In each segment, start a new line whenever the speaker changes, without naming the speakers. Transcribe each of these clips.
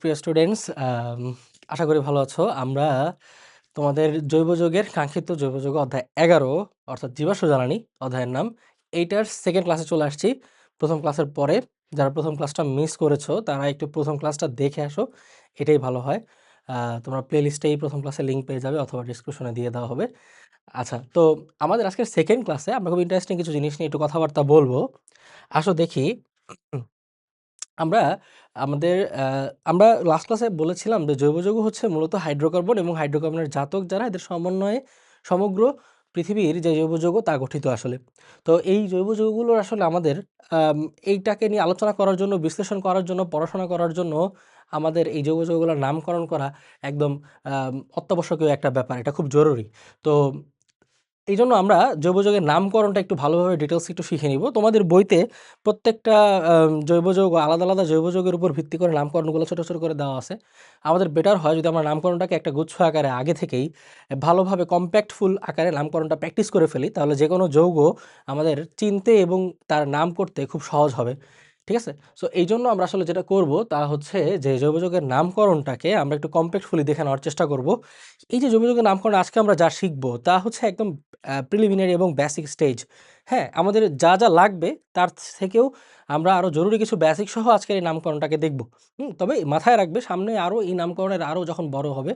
প্রিয় স্টুডেন্টস, আশা করি ভালো আছো। আমরা তোমাদের জৈব যৌগের কাঙ্ক্ষিত জৈব যৌগ অধ্যায় 11 অর্থাৎ জীবাশ্ম জ্বালানি অধ্যায়ের নাম এইটার সেকেন্ড ক্লাসে চলে আসছি। প্রথম ক্লাসের পরে যারা প্রথম ক্লাসটা মিস করেছো তারা একটু প্রথম ক্লাসটা দেখে আসো, এটাই ভালো হয়। তোমরা প্লেলিস্টেই প্রথম ক্লাসের লিঙ্ক পেয়ে যাবে অথবা ডিসক্রিপশনে দিয়ে দেওয়া হবে। আচ্ছা, তো আমাদের আজকের সেকেন্ড ক্লাসে আমরা খুব ইন্টারেস্টিং কিছু জিনিস নিয়ে একটু কথাবার্তা বলবো। আসো দেখি। আমরা আমাদের আমরা লাস্ট ক্লাসে বলেছিলাম যে জৈব যৌগ হচ্ছে মূলত হাইড্রোকার্বন এবং হাইড্রোকার্বনের জাতক যারা এদের সমন্বয়ে সমগ্র পৃথিবীর যে জৈব যৌগ তা গঠিত আসলে। তো এই জৈব যৌগগুলোর আসলে আমাদের আম এইটাকে নিয়ে আলোচনা করার জন্য, বিশ্লেষণ করার জন্য, পড়াশোনা করার জন্য আমাদের এই জৈব যৌগগুলোর নামকরণ করা একদম অত্যাবশ্যকীয় একটা ব্যাপার। এটা খুব জরুরি। তো এইজন্য আমরা জৈব যৌগের নামকরণটা একটু ভালোভাবে ডিটেইলস একটু শিখে নিব। তোমাদের বইতে প্রত্যেকটা জৈব যৌগ আলাদা, আলাদা জৈব যৌগের উপর ভিত্তি করে নামকরণগুলো ছোট, ছোট করে দেওয়া আছে। আমাদের বেটার হয় যদি আমরা নামকরণটাকে একটা গুচ্ছ আকারে আগে থেকেই ভালোভাবে কম্প্যাক্টফুল আকারে নামকরণটা প্র্যাকটিস করে ফেলি, তাহলে যেকোনো যৌগ আমাদের চিনতে এবং তার নাম করতে খুব সহজ হবে। ঠিক আছে? সো এইজন্য আমরা আসলে যেটা করব তা হচ্ছে যে জৈব যৌগের নামকরণটাকে আমরা একটু কম্প্যাক্টফুলি দেখে নেওয়ার চেষ্টা করব। এই যে জৈব যৌগের নামকরণ আজকে আমরা যা শিখব তা হচ্ছে একদম প্রিলিমিনারি এবং বেসিক স্টেজ। হ্যাঁ, আমাদের যা, যা লাগবে তার থেকেও আমরা আরও জরুরি কিছু বেসিক সহ আজকের এই নামকরণটাকে দেখব। তবে মাথায় রাখবে সামনে আরও এই নামকরণের আরও যখন বড় হবে,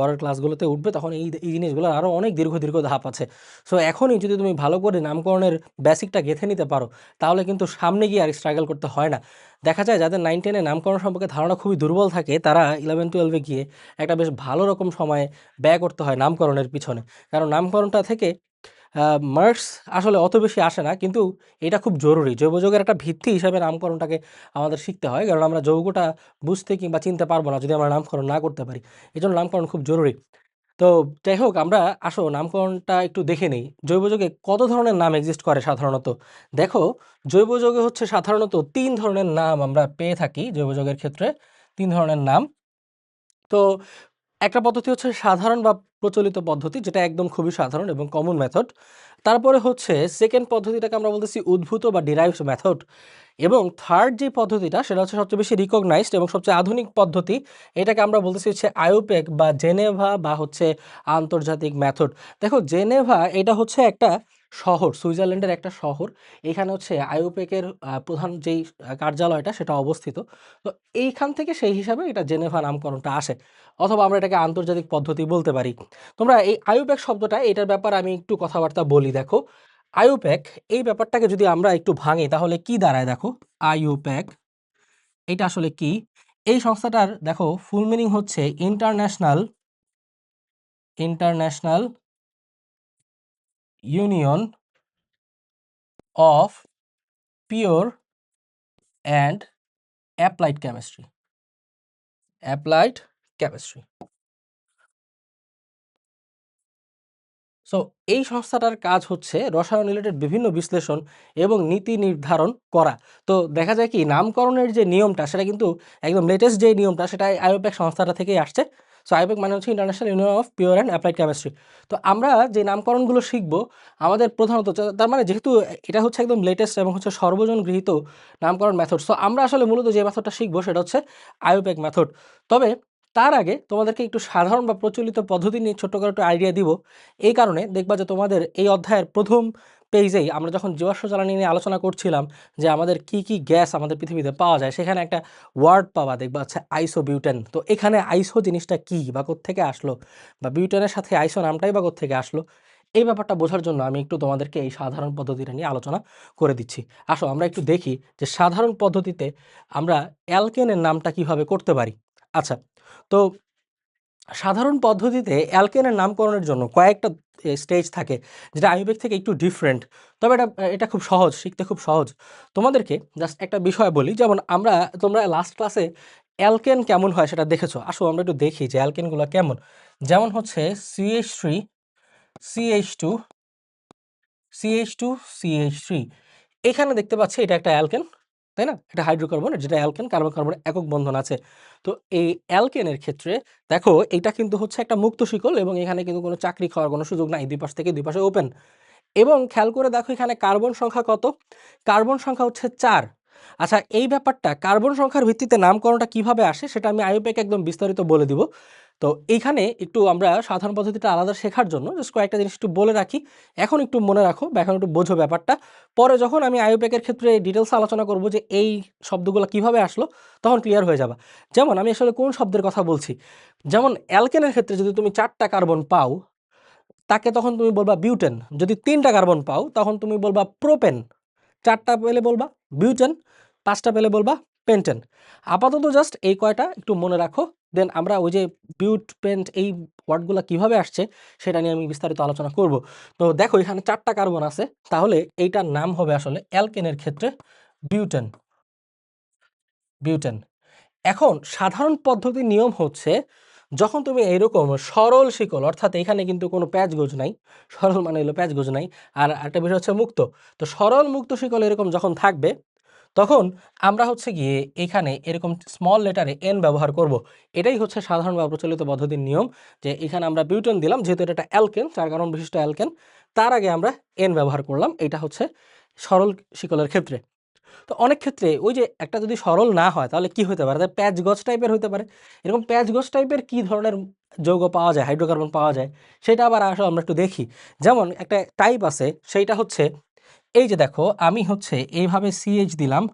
বড়ের ক্লাসগুলোতে উঠবে তখন এই জিনিসগুলোর আরও অনেক দীর্ঘ, দীর্ঘ ধাপ আছে। সো এখনই যদি তুমি ভালো করে নামকরণের বেসিকটা গেঁথে নিতে পারো, তাহলে কিন্তু সামনে গিয়ে আর স্ট্রাগল করতে হয় না। দেখা যায় যাদের 9-10 এ নামকরণ সম্পর্কে ধারণা খুবই দুর্বল থাকে, তারা 11-12 এ গিয়ে একটা বেশ ভালো রকম সময় ব্যয় করতে হয় নামকরণের পিছনে। কারণ নামকরণটা থেকে মার্কস আসলে অত বেশি আসে না, কিন্তু এটা খুব জরুরি। জৈব যৌগের একটা ভিত্তি হিসাবে নামকরণটাকে আমাদের শিখতে হয়। কারণ আমরা যৌগটা বুঝতে কিংবা চিনতে পারবো না যদি আমরা নামকরণ না করতে পারি। এজন্য নামকরণ খুব জরুরি। তো যাই হোক, আমরা আসো নামকরণটা একটু দেখে নেই। জৈব যৌগে কত ধরনের নাম এক্সিস্ট করে সাধারণত? দেখো, জৈব যৌগে হচ্ছে সাধারণত ৩ ধরনের নাম আমরা পেয়ে থাকি জৈব যৌগের ক্ষেত্রে। ৩ ধরনের নাম। তো একটা পদ্ধতি হচ্ছে সাধারণ বা প্রচলিত পদ্ধতি, যেটা একদম খুবই সাধারণ এবং কমন মেথড। তারপরে হচ্ছে সেকেন্ড পদ্ধতিটাকে আমরা বলতেছি উদ্ভূত বা ডিরাইভড মেথড। এবং থার্ড যে পদ্ধতিটা সেটা হচ্ছে সবচেয়ে বেশি রিকগনাইজড এবং সবচেয়ে আধুনিক পদ্ধতি। এটাকে আমরা বলতেছি হচ্ছে আইউপ্যাক বা জেনেভা বা হচ্ছে আন্তর্জাতিক মেথড। দেখো, জেনেভা এটা হচ্ছে একটা শহর, সুইজারল্যান্ডের একটা শহর। এখানে হচ্ছে আইউপ্যাকের প্রধান যেই কার্যালয়টা সেটা অবস্থিত। তো এইখান থেকে সেই হিসাবে এটা জেনেভা নামকরণটা আসে। অথবা আমরা এটাকে আন্তর্জাতিক পদ্ধতি বলতে পারি। তোমরা এই আইউপ্যাক শব্দটা, এটার ব্যাপারে আমি একটু কথাবার্তা বলি। দেখো, আইউপ্যাক এই ব্যাপারটাকে যদি আমরা একটু ভাঙি তাহলে কি দাঁড়ায় দেখো। আইউপ্যাক এটা আসলে কি? এই সংস্থাটার দেখো ফুল মিনিং হচ্ছে international international union of pure and applied chemistry. Applied chemistry. So এই সংস্থাটার কাজ হচ্ছে রসায়ন রিলেটেড বিভিন্ন বিশ্লেষণ এবং নীতি নির্ধারণ করা। তো দেখা যায় কি নামকরণের যে নিয়মটা সেটা কিন্তু একদম লেটেস্ট যে নিয়মটা সেটা আইউপ্যাক সংস্থাটা থেকেই আসছে। সো আইউপ্যাক মানে হচ্ছে international union of pure and applied chemistry. তো আমরা যে নামকরণগুলো শিখবো আমাদের প্রধানত তার মানে যেহেতু এটা হচ্ছে একদম লেটেস্ট এবং হচ্ছে সর্বজন গৃহীত নামকরণ মেথড, সো আমরা আসলে মূলত যে মেথডটা শিখবো সেটা হচ্ছে আইউপ্যাক মেথড। তবে তার আগে তোমাদেরকে একটু সাধারণ বা প্রচলিত পদ্ধতি নিয়ে ছোট্ট করে একটু আইডিয়া দিব। এই কারণে দেখবা যে তোমাদের এই অধ্যায়ের প্রথম পেজেই আমরা যখন জীবাশ্ম জ্বালানি নিয়ে আলোচনা করছিলাম যে আমাদের কি, কি গ্যাস আমাদের পৃথিবীতে পাওয়া যায়, সেখানে একটা ওয়ার্ড পাবা, দেখবা হচ্ছে আইসোবিউটেন। তো এখানে আইসো জিনিসটা কি বা কোত্থেকে আসলো, বা বিউটেনের সাথে আইসো নামটাই বা কোত্থেকে আসলো, এই ব্যাপারটা বোঝার জন্য আমি একটু তোমাদেরকে এই সাধারণ পদ্ধতিটা নিয়ে আলোচনা করে দিচ্ছি। আসো আমরা একটু দেখি যে সাধারণ পদ্ধতিতে আমরা অ্যালকেনের নামটা কিভাবে করতে পারি। আচ্ছা, তো সাধারণ পদ্ধতিতে অ্যালকেনের নামকরণের জন্য কয়েকটা স্টেজ থাকে, যেটা আইউপ্যাক থেকে একটু ডিফারেন্ট। তবে এটা খুব সহজ, শিখতে খুব সহজ। তোমাদেরকে জাস্ট একটা বিষয় বলি, যেমন তোমরা লাস্ট ক্লাসে অ্যালকেন কেমন হয় সেটা দেখেছো। আসো আমরা একটু দেখি যে অ্যালকেনগুলো কেমন। যেমন হচ্ছে CH3 CH2 CH2 CH3। এখানে দেখতে পাচ্ছি এটা একটা অ্যালকেন, তাই না? এটা হাইড্রোকার্বন, যেটা অ্যালকেন, কার্বন কার্বন একক বন্ধন আছে। তো এই অ্যালকেনের ক্ষেত্রে দেখো এটা কিন্তু হচ্ছে একটা মুক্ত শিকল এবং এখানে কিন্তু কোনো চাকরি খাওয়ার কোনো সুযোগ নাই। দুই পাশ থেকে দুই পাশে ওপেন। এবং খেয়াল করে দেখো এখানে কার্বন সংখ্যা কত? কার্বন সংখ্যা হচ্ছে 4। আচ্ছা, এই ব্যাপারটা কার্বন সংখ্যার ভিত্তিতে নামকরণটা কিভাবে আসে সেটা আমি আইইউপিএকে একদম বিস্তারিত বলে দিব। তো এইখানে একটু আমরা সাধারণ পদ্ধতিটা আলাদা শেখার জন্য জাস্ট কয়েকটা জিনিস একটু বলে রাখি। এখন একটু মনে রাখো বা এখন একটু বোঝো ব্যাপারটা। পরে যখন আমি আইইউপিএকের ক্ষেত্রে ডিটেইলস আলোচনা করব যে এই শব্দগুলো কিভাবে আসলো, তখন ক্লিয়ার হয়ে যাবা। যেমন আমি আসলে কোন শব্দের কথা বলছি? যেমন অ্যালকেনের ক্ষেত্রে যদি তুমি ৪ টা কার্বন পাও, তাকে তখন তুমি বলবা বিউটেন। যদি ৩ টা কার্বন পাও, তখন তুমি বলবা প্রোপেন। ৪ টা পেলে বলবা বিউটেন, ৫ টা পেলে বলবা পেন্টেন। আপাতত জাস্ট এই কয়টা একটু মনে রাখো। দেন আমরা ওই যে বিউট, পেন্ট এই ওয়ার্ডগুলা কিভাবে আসছে সেটা নিয়ে আমি বিস্তারিত আলোচনা করব। তো দেখো এখানে ৪ টা কার্বন আছে, তাহলে এইটার নাম হবে আসলে অ্যালকেনের ক্ষেত্রে বিউটেন, বিউটেন। এখন সাধারণ পদ্ধতির নিয়ম হচ্ছে যখন তুমি এরকম সরল শিকল অর্থাৎ এখানে কিন্তু কোনো প্যাচগোজ নাই, সরল মানে হলো প্যাচগোজ নাই, আর একটা বিষয় হচ্ছে মুক্ত। তো সরল মুক্ত শিকল এরকম যখন থাকবে তখন আমরা হচ্ছে গিয়ে এখানে এরকম স্মল লেটারে এন ব্যবহার করব। এটাই হচ্ছে সাধারণ বা প্রচলিত পদ্ধতির নিয়ম, যে এখানে আমরা বিউটেন দিলাম যেহেতু এটা একটা অ্যালকেন, ৪ কার্বন বিশিষ্ট অ্যালকেন, তার আগে আমরা এন ব্যবহার করলাম। এটা হচ্ছে সরল শিকলের ক্ষেত্রে। তো অনেক ক্ষেত্রে ওই যে একটা যদি সরল না হয় তাহলে কি হতে পারে? প্যাচগজ টাইপের হইতে পারে। এরকম প্যাচগজ টাইপের কি ধরনের যৌগ পাওয়া যায়, হাইড্রোকার্বন পাওয়া যায়, সেটা আবার আসলে আমরা একটু দেখি। যেমন একটা টাইপ আছে, সেইটা হচ্ছে এই যে দেখো আমি হচ্ছে এইভাবে সিএইচ দিলাম,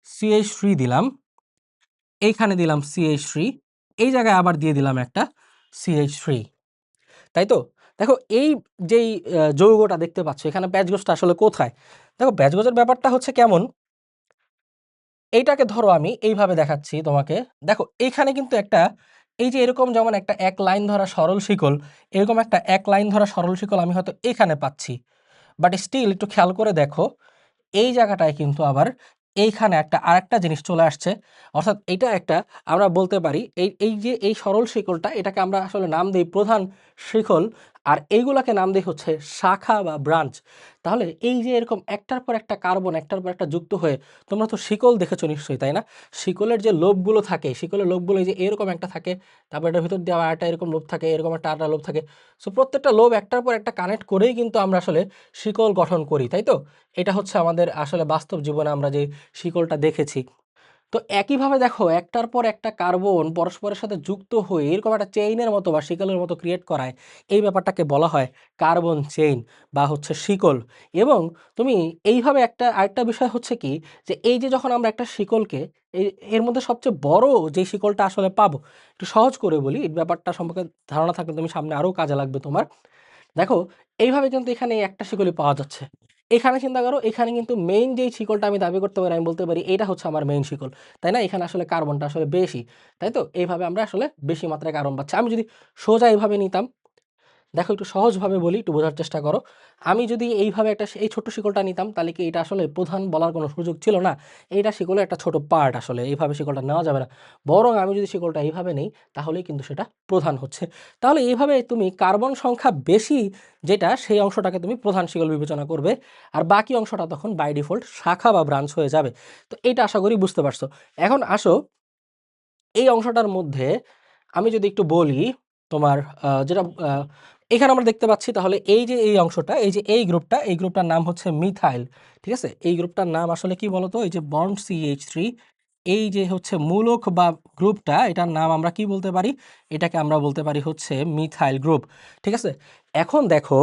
সিএইচ3 দিলাম, এইখানে দিলাম সিএইচ3, এই জায়গায় আবার দিয়ে দিলাম একটা সিএইচ3, তাই তো? দেখো এই যেই যৌগটা দেখতে পাচ্ছ এখানে প্যাচগজটা আসলে কোথায়? দেখো প্যাচগজের ব্যাপারটা হচ্ছে কেমন, এইটাকে ধরো আমি এইভাবে দেখাচ্ছি তোমাকে। দেখো এইখানে কিন্তু একটা এই যে এরকম যেমন একটা এক লাইন ধরা সরল শিকল, এরকম একটা এক লাইন ধরা সরল শিকল আমি হয়তো এখানে পাচ্ছি। বাট স্টিল একটু খেয়াল করে দেখো এই জায়গাটায় কিন্তু আবার এইখানে একটা আরেকটা জিনিস চলে আসছে। অর্থাৎ এইটা একটা আমরা বলতে পারি এই যে এই সরল শিকলটা এটাকে আমরা আসলে নাম দেই প্রধান শিকল, আর এইগুলাকে নাম দেই হচ্ছে শাখা বা ব্রাঞ্চ। তাহলে এই যে এরকম একটার পর একটা কার্বন একটার পর একটা যুক্ত হয়ে, তোমরা তো শিকল দেখেছো নিশ্চয়ই, তাই না? শিকলের যে লোভগুলো থাকে, শিকলের লোভগুলো এই যে এরকম একটা থাকে, তারপর এটার ভিতর দিয়ে আবার একটা এরকম লোভ থাকে, এরকম একটা আরেকটা লোভ থাকে। সো প্রত্যেকটা লোভ একটার পর একটা কানেক্ট করেই কিন্তু আমরা আসলে শিকল গঠন করি, তাই তো? এটা হচ্ছে আমাদের আসলে বাস্তব জীবনে আমরা যে শিকলটা দেখেছি। তো একইভাবে দেখো একটার পর একটা কার্বন পরস্পরের সাথে যুক্ত হয়ে এরকম একটা চেইনের মতো বা শিকলের মতো ক্রিয়েট করায়, এই ব্যাপারটাকে বলা হয় কার্বন চেইন বা হচ্ছে শিকল। এবং তুমি এইভাবে একটা আরেকটা বিষয় হচ্ছে কি, যে এই যে যখন আমরা একটা শিকলকে এর মধ্যে সবচেয়ে বড় যে শিকলটা আসলে পাবো, একটু সহজ করে বলি, এই ব্যাপারটা সম্পর্কে ধারণা থাকলে তুমি সামনে আরও কাজে লাগবে তোমার। দেখো এইভাবে কিন্তু এখানে একটা শিকলই পাওয়া যাচ্ছে। এখানে চিন্তা করো, এখানে কিন্তু মেইন যেই শিকলটা আমি দাবি করতে পারি, আমি বলতে পারি এটা হচ্ছে আমার মেইন শিকল, তাই না? এখানে আসলে কার্বনটা আসলে বেশি, তাই তো? এইভাবে আমরা আসলে বেশি মাত্রায় কার্বন পাচ্ছি। আমি যদি সোজা এইভাবে নিতাম, দেখো একটু সহজভাবে বলি, একটু বোঝার চেষ্টা করো। আমি যদি এইভাবে একটা এই ছোট্ট শিকলটা নিতাম তাহলে কি এটা আসলে প্রধান বলার কোনো সুযোগ ছিল না? এইটা শিকলের একটা ছোট পার্ট, আসলে এইভাবে শিকলটা নেওয়া যাবে না। বরং আমি যদি শিকলটা এইভাবে নেই তাহলেই কিন্তু সেটা প্রধান হচ্ছে। তাহলে এইভাবে তুমি কার্বন সংখ্যা বেশি যেটা সেই অংশটাকে তুমি প্রধান শিকল বিবেচনা করবে, আর বাকি অংশটা তখন বাই ডিফল্ট শাখা বা ব্রাঞ্চ হয়ে যাবে। তো এইটা আশা করি বুঝতে পারছো। এখন আসো এই অংশটার মধ্যে আমি যদি একটু বলি তোমার যেটা এখানে আমরা দেখতে পাচ্ছি, তাহলে এই যে এই অংশটা, এই যে এই গ্রুপটা, এই গ্রুপটার নাম হচ্ছে মিথাইল। ঠিক আছে? এই গ্রুপটার নাম আসলে কি বলতো? এই যে বন্ড CH3, এই যে হচ্ছে মূলক বা গ্রুপটা, এটার নাম আমরা কি বলতে পারি? এটাকে আমরা বলতে পারি হচ্ছে মিথাইল গ্রুপ। ঠিক আছে? এখন দেখো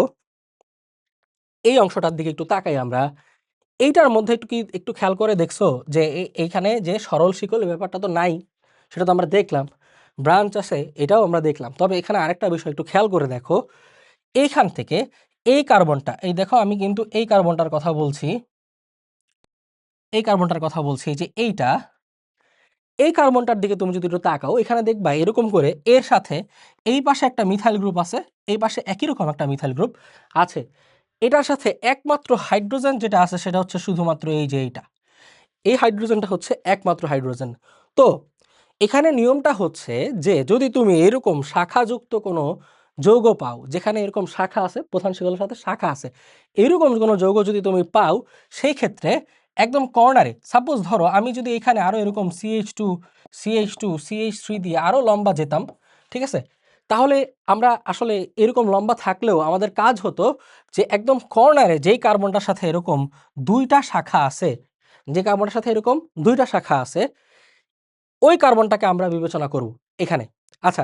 এই অংশটার দিকে একটু তাকাই আমরা। এইটার মধ্যে একটু খেয়াল করে দেখছো যে এইখানে যে সরল শিকল এই ব্যাপারটা তো নাই, সেটা তো আমরা দেখলাম। ব্রাঞ্চ আছে এটাও আমরা দেখলাম। তবে এখানে আরেকটা বিষয় একটু খেয়াল করে দেখো, এইখান থেকে এই কার্বনটা, এই দেখো আমি কিন্তু এই কার্বনটার কথা বলছি, এই কার্বনটার কথা বলছি যে এইটা, এই কার্বনটার দিকে তুমি যদি একটু তাকাও এখানে দেখবা এরকম করে এর সাথে এই পাশে একটা মিথাইল গ্রুপ আছে, এই পাশে একই রকম একটা মিথাইল গ্রুপ আছে। এটার সাথে একমাত্র হাইড্রোজেন যেটা আছে সেটা হচ্ছে শুধুমাত্র এই যে এইটা, এই হাইড্রোজেনটা হচ্ছে একমাত্র হাইড্রোজেন। তো এখানে নিয়মটা হচ্ছে যে যদি তুমি এরকম শাখাযুক্ত কোনো যৌগ পাও, যেখানে এরকম শাখা আছে, প্রধান শিকলের সাথে শাখা আছে, এরকম কোনো যৌগ যদি তুমি পাও, সেই ক্ষেত্রে একদম কর্নারে সাপোজ ধরো আমি যদি এখানে আরও এরকম CH2 CH3 দিয়ে আরও লম্বা যেতাম, ঠিক আছে? তাহলে আমরা আসলে এরকম লম্বা থাকলেও আমাদের কাজ হতো যে একদম কর্নারে যেই কার্বনটার সাথে এরকম দুইটা শাখা আছে, যে কার্বনের সাথে এরকম 2টা শাখা আছে, ওই কার্বনটাকে আমরা বিবেচনা করব এখানে। আচ্ছা,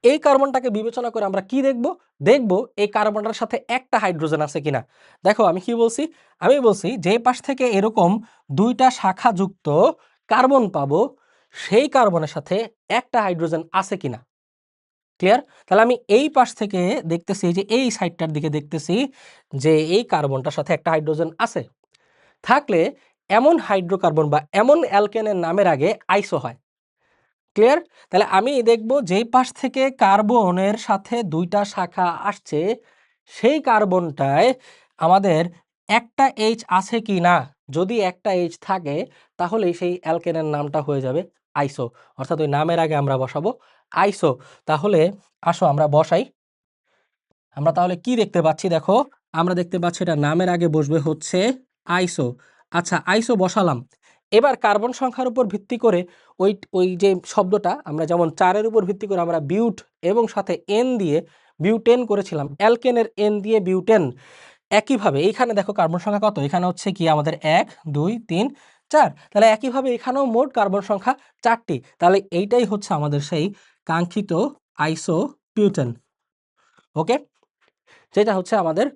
এই কার্বনটাকে বিবেচনা করে আমরা কি দেখব? দেখব এই কার্বনটার সাথে একটা হাইড্রোজেন আছে কিনা। দেখো আমি কি বলছি? আমি বলছি যে পাশ থেকে এরকম 2টা শাখা যুক্ত কার্বন পাবো, সেই কার্বনের সাথে একটা হাইড্রোজেন আছে কিনা। ক্লিয়ার? তাহলে আমি এই পাশ থেকে দেখতেছি যে এই সাইডটার দিকে দেখতেছি যে এই কার্বনটার সাথে একটা হাইড্রোজেন আছে। থাকলে এমন হাইড্রোকার্বন বা এমন অ্যালকেনের নামের আগে আইসো হয়। ক্লিয়ার? তাহলে আমি দেখব যেই পাশ থেকে কার্বনের সাথে 2টা শাখা আসছে, সেই কার্বনটায় আমাদের একটা H আছে কি না? যদি একটা H থাকে তাহলেই সেই অ্যালকেনের নামটা হয়ে যাবে আইসো। অর্থাৎ ওই নামের আগে আমরা বসাবো আইসো। তাহলে আসো আমরা বসাই। আমরা তাহলে কি দেখতে পাচ্ছি দেখো, আমরা দেখতে পাচ্ছি এটা নামের আগে বসবে হচ্ছে আইসো। আচ্ছা, আইসো বসালাম। এবার কার্বন সংখ্যার উপর ভিত্তি করে ওই ওই যে শব্দটা আমরা যেমন 4 এর উপর ভিত্তি করে আমরা বিউট এবং সাথে এন দিয়ে বিউটেন করেছিলাম, অ্যালকেনের এন দিয়ে বিউটেন। একইভাবে এইখানে দেখো কার্বন সংখ্যা কত, এখানে হচ্ছে কি আমাদের 1 2 3 4। তাহলে একইভাবে এখানেও মোট কার্বন সংখ্যা 4টি। তাহলে এইটাই হচ্ছে আমাদের সেই কাঙ্ক্ষিত আইসো বিউটেন। ওকে, যেটা হচ্ছে আমাদের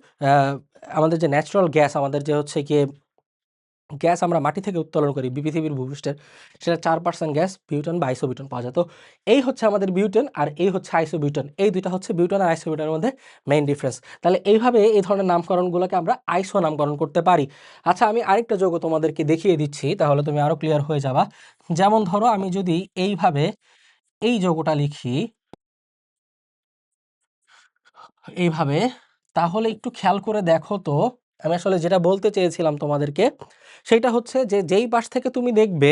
আমাদের যে ন্যাচারাল গ্যাস, আমাদের যে হচ্ছে গিয়ে গ্যাস আমরা মাটি থেকে উত্তোলন করি পৃথিবীর ভূপৃষ্ঠের, সেটা 4% গ্যাস বিউটেন বা আইসোবিউটেন পাওয়া যায়। তো এই হচ্ছে আমাদের বিউটেন আর এই হচ্ছে আইসোবিউটেন। এই দুইটা হচ্ছে বিউটেন আর আইসোবিউটেনের মধ্যে মেইন ডিফারেন্স। তাহলে এইভাবে এই ধরনের নামকরণগুলোকে আমরা আইসো নামকরণ করতে পারি। আচ্ছা, আমি আরেকটা যৌগ তোমাদেরকে দেখিয়ে দিচ্ছি, তাহলে তুমি আরো ক্লিয়ার হয়ে যাবা। যেমন ধরো আমি যদি এইভাবে এই যৌগটা লিখি এইভাবে, তাহলে একটু খেয়াল করে দেখো তো, আমি আসলে যেটা বলতে চেয়েছিলাম তোমাদেরকে সেটা হচ্ছে যে যেই পাশ থেকে তুমি দেখবে,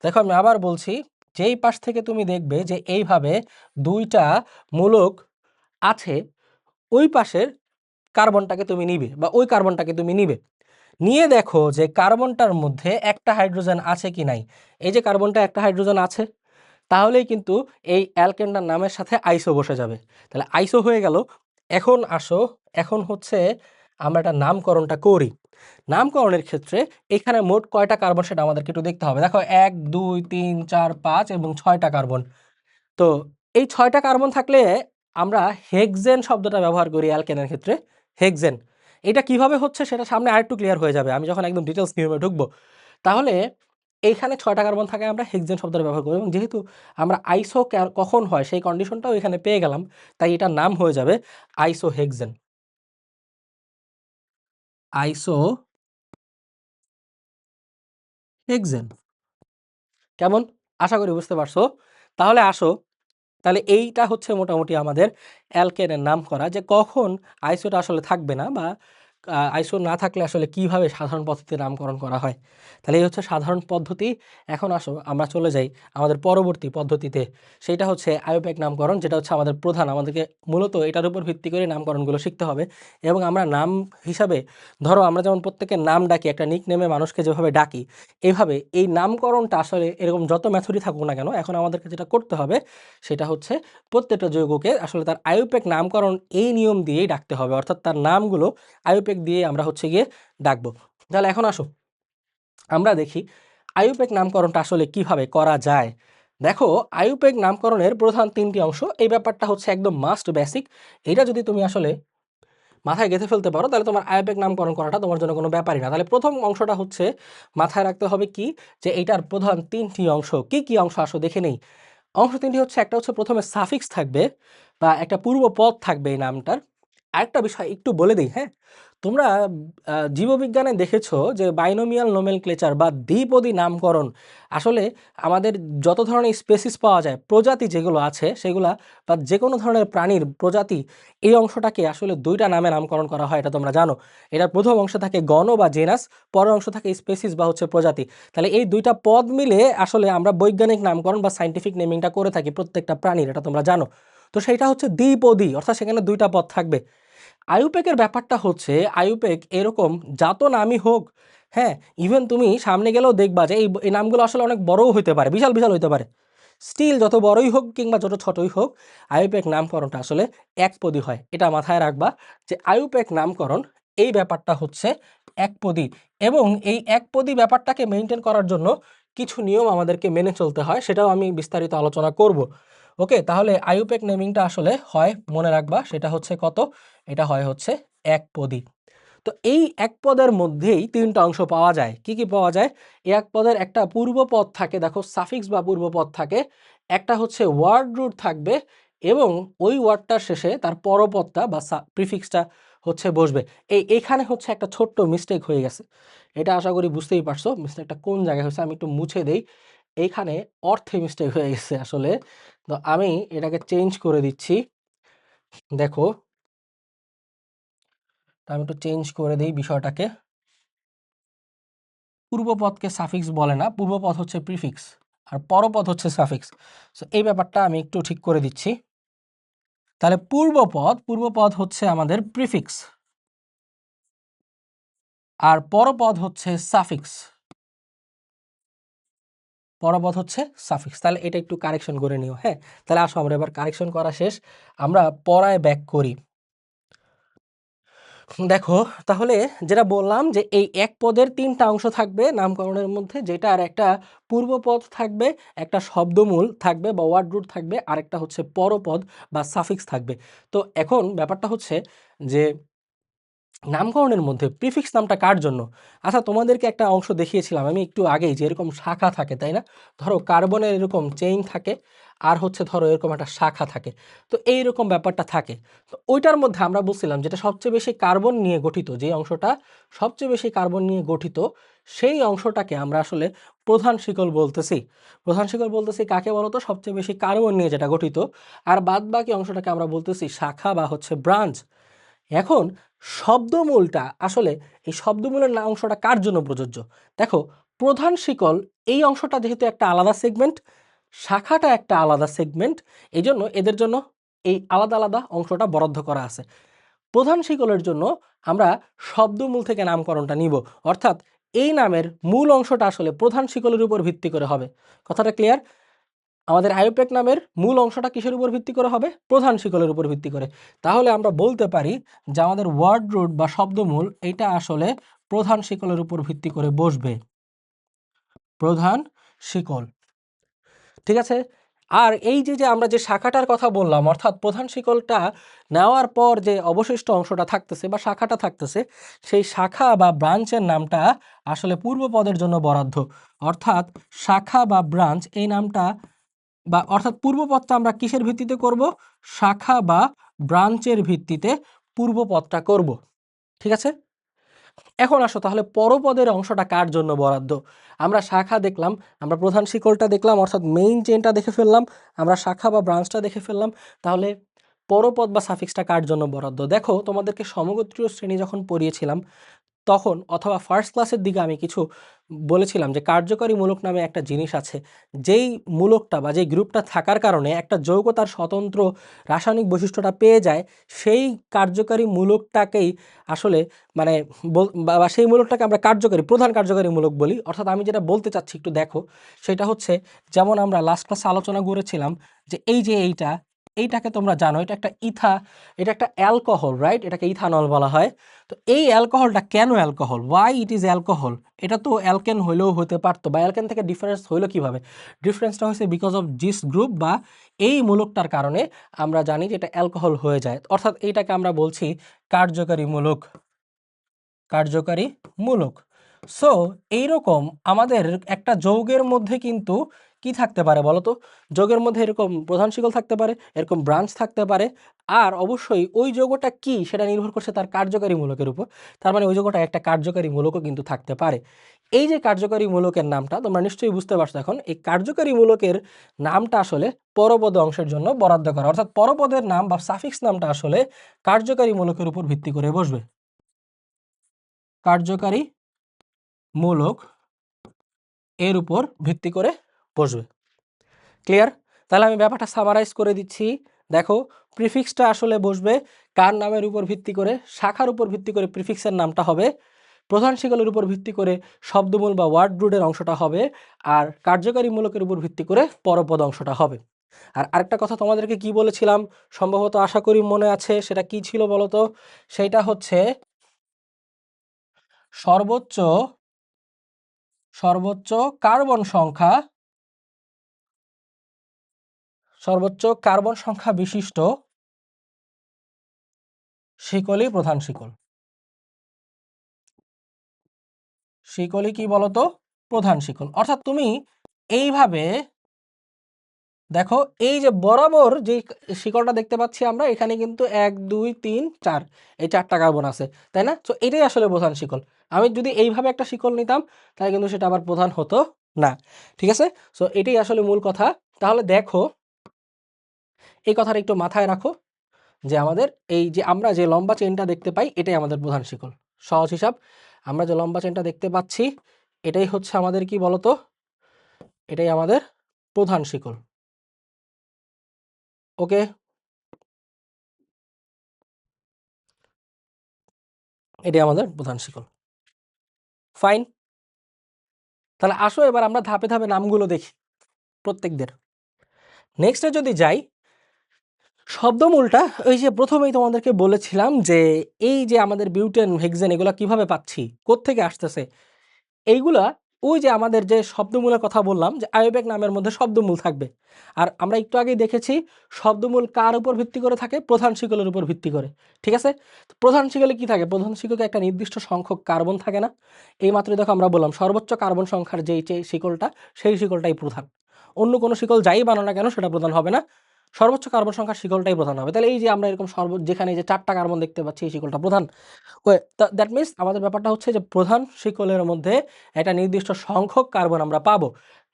দেখো আমি আবার বলছি, যেই পাশ থেকে তুমি দেখবে যে এইভাবে 2টা মূলক আছে, ওই পাশের কার্বনটাকে তুমি নিবে বা ওই কার্বনটাকে তুমি নিবে, নিয়ে দেখো যে কার্বনটার মধ্যে একটা হাইড্রোজেন আছে কি নাই। এই যে কার্বনটা একটা হাইড্রোজেন আছে, তাহলেই কিন্তু এই অ্যালকেনটার নামের সাথে আইসো বসে যাবে। তাহলে আইসো হয়ে গেল। এখন আসো, এখন হচ্ছে আমরা একটা নামকরণটা করি। নামকরণের ক্ষেত্রে এখানে মোট কয়টা কার্বন সেটা আমাদেরকে একটু দেখতে হবে। দেখো 1 2 3 4 5 এবং 6টা কার্বন। তো এই 6টা কার্বন থাকলে আমরা হেক্সেন শব্দটা ব্যবহার করি অ্যালকেনের ক্ষেত্রে, হেক্সেন। এটা কিভাবে হচ্ছে সেটা সামনে আরেকটু ক্লিয়ার হয়ে যাবে আমি যখন একদম ডিটেলস নিয়মে ঢুকবো। তাহলে এইখানে 6টা কার্বন থাকে, আমরা হেক্সেন শব্দটা ব্যবহার করি এবং যেহেতু আমরা আইসো কখন হয় সেই কন্ডিশনটাও এখানে পেয়ে গেলাম, তাই এটার নাম হয়ে যাবে আইসো হেক্সেন। আইসো হেক্সেন। কেমন? আশা করি বুঝতে পারছো। তাহলে আসো, তাহলে এইটা হচ্ছে মোটামুটি আমাদের অ্যালকেনের নাম করা, যে কখন আইসোটা আসলে থাকবে না বা আইসো না থাকলে আসলে কিভাবে সাধারণ পদ্ধতিতে নামকরণ করা হয়। তাহলে এই হচ্ছে সাধারণ পদ্ধতি। এখন আসো আমরা চলে যাই আমাদের পরবর্তী পদ্ধতিতে, সেইটা হচ্ছে আইউপ্যাক নামকরণ, যেটা হচ্ছে আমাদের প্রধান। আমাদেরকে মূলত এটার উপর ভিত্তি করে নামকরণগুলো শিখতে হবে এবং আমরা নাম হিসাবে, ধরো আমরা যেমন প্রত্যেকের নাম ডাকি, একটা নিক নেমে মানুষকে যেভাবে ডাকি, এইভাবে এই নামকরণটা আসলে এরকম যত মেথডই থাকুক না কেন, এখন আমাদেরকে যেটা করতে হবে সেটা হচ্ছে প্রত্যেকটা যৌগকে আসলে তার আইউপ্যাক নামকরণ এই নিয়ম দিয়েই ডাকতে হবে, অর্থাৎ তার নামগুলো আইউপ্যাক দিয়ে আমরা হচ্ছে গিয়ে ডাকবো। তাহলে এখন আসো আমরা দেখি আইউপ্যাক নামকরণটা আসলে কিভাবে করা যায়। দেখো, আইউপ্যাক নামকরণের প্রধান 3টি অংশ, এই ব্যাপারটা হচ্ছে একদম মাস্ট বেসিক। এটা যদি তুমি আসলে মাথায় গেঁথে ফেলতে পারো তাহলে তোমার আইউপ্যাক নামকরণ করাটা তোমার জন্য কোনো ব্যাপারই না। তাহলে প্রথম অংশটা হচ্ছে মাথায় রাখতে হবে কি, যে এইটার প্রধান 3টি অংশ। কি কি অংশ আসো দেখে নেই। অংশ 3টি হচ্ছে, একটা হচ্ছে প্রথমে সাফিক্স থাকবে বা একটা পূর্বপদ থাকবে এই নামটার। আরেকটা বিষয় একটু বলে দিই, হ্যাঁ, তোমরা জীববিজ্ঞানে দেখেছো যে বাইনোমিয়াল নোমেনক্লেচার বা দ্বিপদী নামকরণ, আসলে আমাদের যত ধরনের স্পেসিস পাওয়া যায়, প্রজাতি যেগুলো আছে সেগুলা বা যে কোনো ধরনের প্রাণীর প্রজাতি, এই অংশটাকে আসলে 2টা নামে নামকরণ করা হয়, এটা তোমরা জানো। এটার প্রথম অংশ থাকে গণ বা জেনাস, পরের অংশ থাকে স্পেসিস বা হচ্ছে প্রজাতি। তাহলে এই 2টা পদ মিলে আসলে আমরা বৈজ্ঞানিক নামকরণ বা সায়েন্টিফিক নেমিংটা করে থাকি প্রত্যেকটা প্রাণীর, এটা তোমরা জানো। তো সেইটা হচ্ছে দ্বিপদী, অর্থাৎ সেখানে 2টা পদ থাকবে। আইউপ্যাকের ব্যাপারটা হচ্ছে, আইউপ্যাক এরকম যত নামই হোক, হ্যাঁ, ইভেন তুমি সামনে গেলেও দেখবা যে এই নামগুলো আসলে অনেক বড়ও হইতে পারে, বিশাল বিশাল হইতে পারে, স্টিল যত বড়ই হোক কিংবা যত ছোটই হোক, আইউপ্যাক নামকরণটা আসলে একপদী হয়। এটা মাথায় রাখবা যে আইউপ্যাক নামকরণ এই ব্যাপারটা হচ্ছে একপদী, এবং এই একপদী ব্যাপারটাকে মেনটেন করার জন্য কিছু নিয়ম আমাদেরকে মেনে চলতে হয়, সেটাও আমি বিস্তারিত আলোচনা করব। ওকে, তাহলে আইইউপ্যাক নেমিংটা আসলে হয়, মনে রাখবা, সেটা হচ্ছে কত, এটা হয় হচ্ছে একপদী। তো এই এক পদের মধ্যেই তিনটা অংশ পাওয়া যায়। কি কি পাওয়া যায়? এই এক পদের একটা পূর্বপদ থাকে, দেখো সাফিক্স বা পূর্বপদ থাকে, একটা হচ্ছে ওয়ার্ড রুট থাকবে, এবং ওই ওয়ার্ডটার শেষে তার পরপদটা বা প্রিফিক্সটা হচ্ছে বসবে। এইখানে হচ্ছে একটা ছোট্ট মিস্টেক হয়ে গেছে, এটা আশা করি বুঝতেই পারছো মিস্টেকটা কোন জায়গায় হয়েছে। আমি একটু মুছে দেই, এইখানে অর্থে মিস্টেক হয়ে গেছে আসলে, তো আমি এটাকে চেঞ্জ করে দিচ্ছি। দেখো, আমি একটু চেঞ্জ করে দিই বিষয়টাকে। পূর্বপদকে সাফিক্স বলে না, পূর্বপদ হচ্ছে প্রিফিক্স আর পরপদ হচ্ছে সাফিক্স। সো এই ব্যাপারটা আমি একটু ঠিক করে দিচ্ছি। তাহলে পূর্বপদ হচ্ছে আমাদের প্রিফিক্স, আর পরপদ হচ্ছে সাফিক্স। পরপদ হচ্ছে সাফিক্স। তাহলে এটা একটু কারেকশন করে নিও। হ্যাঁ, তাহলে আসো আমরা এবার কারেকশন করা শেষ, আমরা পড়ায় ব্যাক করি। দেখো, তাহলে যেটা বললাম যে এই এক পদের তিনটা অংশ থাকবে নামকরণের মধ্যে, যেটা আর একটা পূর্বপদ থাকবে, একটা শব্দমূল থাকবে বা ওয়ার্ড রুট থাকবে, আর একটা হচ্ছে পরপদ বা সাফিক্স থাকবে। তো এখন ব্যাপারটা হচ্ছে যে নামকরণের মধ্যে প্রিফিক্স নামটা কার জন্য? আচ্ছা, তোমাদেরকে একটা অংশ দেখিয়েছিলাম আমি একটু আগেই, যে এরকম শাখা থাকে, তাই না? ধরো কার্বনের এরকম চেইন থাকে, আর হচ্ছে ধরো এরকম একটা শাখা থাকে, তো এইরকম ব্যাপারটা থাকে। তো ওইটার মধ্যে আমরা বলছিলাম যেটা সবচেয়ে বেশি কার্বন নিয়ে গঠিত, যে অংশটা সবচেয়ে বেশি কার্বন নিয়ে গঠিত, সেই অংশটাকে আমরা আসলে প্রধান শিকল বলতেছি। প্রধান শিকল বলতেছি কাকে বলতো? সবচেয়ে বেশি কার্বন নিয়ে যেটা গঠিত, আর বাদ বাকি অংশটাকে আমরা বলতেছি শাখা বা হচ্ছে ব্রাঞ্চ। এখন শব্দমূলটা আসলে, এই শব্দমূলের না অংশটা কার জন্য প্রযোজ্য? দেখো, প্রধান শিকল এই অংশটা যেহেতু একটা আলাদা সেগমেন্ট, শাখাটা একটা আলাদা সেগমেন্ট, এই জন্য এদের জন্য এই আলাদা আলাদা অংশটা বরাদ্দ করা আছে। প্রধান শিকলের জন্য আমরা শব্দমূল থেকে নামকরণটা নিব, অর্থাৎ এই নামের মূল অংশটা আসলে প্রধান শিকলের উপর ভিত্তি করে হবে। কথাটা ক্লিয়ার? আমাদের আইউপ্যাক নামের মূল অংশটা কিসের উপর ভিত্তি করে হবে? প্রধান শিকলের উপর ভিত্তি করে। তাহলে আমরা বলতে পারি যে আমাদের ওয়ার্ড রুট বা শব্দমূল এটা আসলে প্রধান শিকলের উপর ভিত্তি করে বসবে। প্রধান শিকল, ঠিক আছে। আর এই যে যে আমরা যে শাখাটার কথা বললাম, অর্থাৎ প্রধান শিকলটা নেওয়ার পর যে অবশিষ্ট অংশটা থাকতেছে বা শাখাটা থাকতেছে, সেই শাখা বা ব্রাঞ্চের নামটা আসলে পূর্বপদের জন্য বরাদ্দ। অর্থাৎ শাখা বা ব্রাঞ্চ এই নামটা, বা অর্থাৎ পূর্বপদটা আমরা কিসের ভিত্তিতে করব? শাখা বা ব্রাঞ্চের ভিত্তিতে পূর্বপদটা করব। ঠিক আছে? এখন আসো তাহলে পরপদের অংশটা কার জন্য বরাদ্দ? আমরা শাখা দেখলাম, আমরা প্রধান শিকলটা দেখলাম, অর্থাৎ মেইন চেইনটা দেখে ফেললাম, আমরা শাখা বা ব্রাঞ্চটা দেখে ফেললাম, তাহলে পরপদ বা সাফিক্সটা কার জন্য বরাদ্দ? দেখো, তোমাদেরকে সমগোত্রীয় শ্রেণী যখন পড়িয়েছিলাম তখন, অথবা ফার্স্ট ক্লাসের দিকে আমি কিছু বলেছিলাম যে কার্যকরী মূলক নামে একটা জিনিস আছে, যেই মূলকটা বা যেই গ্রুপটা থাকার কারণে একটা যৌগ তার স্বতন্ত্র রাসায়নিক বৈশিষ্ট্যটা পেয়ে যায়, সেই কার্যকরী মূলকটাকেই আসলে মানে বা সেই মূলকটাকে আমরা কার্যকরী, প্রধান কার্যকরী মূলক বলি। অর্থাৎ আমি যেটা বলতে চাচ্ছি একটু দেখো, সেটা হচ্ছে যেমন আমরা লাস্ট ক্লাসে আলোচনা করেছিলাম যে এই যে এইটাকে তোমরা জানো, এটা একটা এটা একটা অ্যালকোহল, রাইট? এটাকে ইথানল বলা হয়। তো এই অ্যালকোহলটা কেন alcohol? Why it is alcohol? এটা তো অ্যালকেন হইলেও হতে পারতো, বা অ্যালকেন থেকে ডিফারেন্স হইলো কিভাবে? ডিফারেন্সটা হয়েছে বিকজ অফ জিস গ্রুপ, বা এই মূলকটার কারণে আমরা জানি যে এটা অ্যালকোহল হয়ে যায়। অর্থাৎ এইটাকে আমরা বলছি কার্যকরী মূলক। কার্যকারী মূলক। সো এইরকম আমাদের একটা যৌগের মধ্যে কিন্তু কি থাকতে পারে বলো তো? যৌগের মধ্যে এরকম প্রধান শিকল থাকতে পারে, এরকম ব্রাঞ্চ থাকতে পারে, আর অবশ্যই ওই যৌগটা কি সেটা নির্ভর করছে তার কার্যকারী মূলকের উপর। তার মানে ওই যৌগটা একটা কার্যকারী মূলকও কিন্তু থাকতে পারে। এই যে কার্যকারী মূলকের নামটা তোমরা নিশ্চয়ই বুঝতে পারছো এখন, এই কার্যকারী মূলকের নামটা আসলে পরপদ অংশের জন্য বরাদ্দ করা, অর্থাৎ পরপদের নাম বা সাফিক্স নামটা আসলে কার্যকারী মূলকের উপর ভিত্তি করে বসবে। কার্যকারী মূলক এর উপর ভিত্তি করে বসবে। ক্লিয়ার? তাহলে আমি ব্যাপারটা সামারাইজ করে দিচ্ছি। দেখো, প্রিফিক্সটা আসলে বসবে কার নামের উপর ভিত্তি করে? শাখার উপর ভিত্তি করে প্রিফিক্সের নামটা হবে, প্রধান শিকলের উপর ভিত্তি করে শব্দমূল বা ওয়ার্ড রুটের অংশটা হবে, আর কার্যকারী মূলকের উপর ভিত্তি করে পরপদ অংশটা হবে। আর আরেকটা কথা তোমাদেরকে কি বলেছিলাম, সম্ভবত আশা করি মনে আছে, সেটা কি ছিল বলো তো? সেইটা হচ্ছে সর্বোচ্চ সর্বোচ্চ কার্বন সংখ্যা বিশিষ্ট শিকলই প্রধান শিকল। শিকলই কি বলতো? প্রধান শিকল। অর্থাৎ তুমি এইভাবে দেখো, এই যে বরাবর যে শিকলটা দেখতে পাচ্ছি আমরা, এখানে কিন্তু 1 2 3 4 এই 4টা কার্বন আছে, তাই না? তো এটাই আসলে প্রধান শিকল। আমি যদি এইভাবে একটা শিকল নিতাম তাহলে কিন্তু সেটা আবার প্রধান হতো না। ঠিক আছে? সো এটাই আসলে মূল কথা। তাহলে দেখো, এই কথাটা একটু মাথায় রাখো যে আমাদের এই যে আমরা যে লম্বা চেইনটা দেখতে পাই এটাই আমাদের প্রধান শিকল। সহজ হিসাব, আমরা যে লম্বা চেইনটা দেখতে পাচ্ছি এটাই হচ্ছে আমাদের কি বলতো? এটাই আমাদের প্রধান শিকল। ওকে, এটাই আমাদের প্রধান শিকল। ফাইন। তাহলে আসো এবার আমরা ধাপে ধাপে নামগুলো দেখি প্রত্যেকদের। নেক্সটে যদি যাই, শব্দমূলটা ওই যে প্রথমেই তোমাদেরকে বলেছিলাম যে এই যে আমাদের বিউটেন, হেক্সেন এগুলা কিভাবে পাচ্ছি, কোত্থেকে আসতেছে, এইগুলা ওই যে আমাদের যে শব্দমূলের কথা বললাম যে আইউপ্যাক নামের মধ্যে শব্দমূল থাকবে। আর আমরা একটু আগেই দেখেছি শব্দমূল কার উপর ভিত্তি করে থাকে? প্রধান শিকলের উপর ভিত্তি করে। ঠিক আছে? তো প্রধান শিকলে কি থাকে? প্রধান শিকলে একটা নির্দিষ্ট সংখ্যক কার্বন থাকে না? এই মাত্রই দেখো আমরা বললাম সর্বোচ্চ কার্বন সংখ্যার যেই শিকলটা, সেই শিকলটাই প্রধান। অন্য কোনো শিকল যাই বানানো না কেন সেটা প্রধান হবে না, সর্বোচ্চ কার্বন সংখ্যার শিকলটাই প্রধান হবে। তাহলে এই যে আমরা এরকম যেখানে যে 4টা কার্বন দেখতে পাচ্ছি এই শিকলটা প্রধান। দ্যাট মিনস আমাদের ব্যাপারটা হচ্ছে যে প্রধান শিকলের মধ্যে একটা নির্দিষ্ট সংখ্যক কার্বন আমরা পাবো।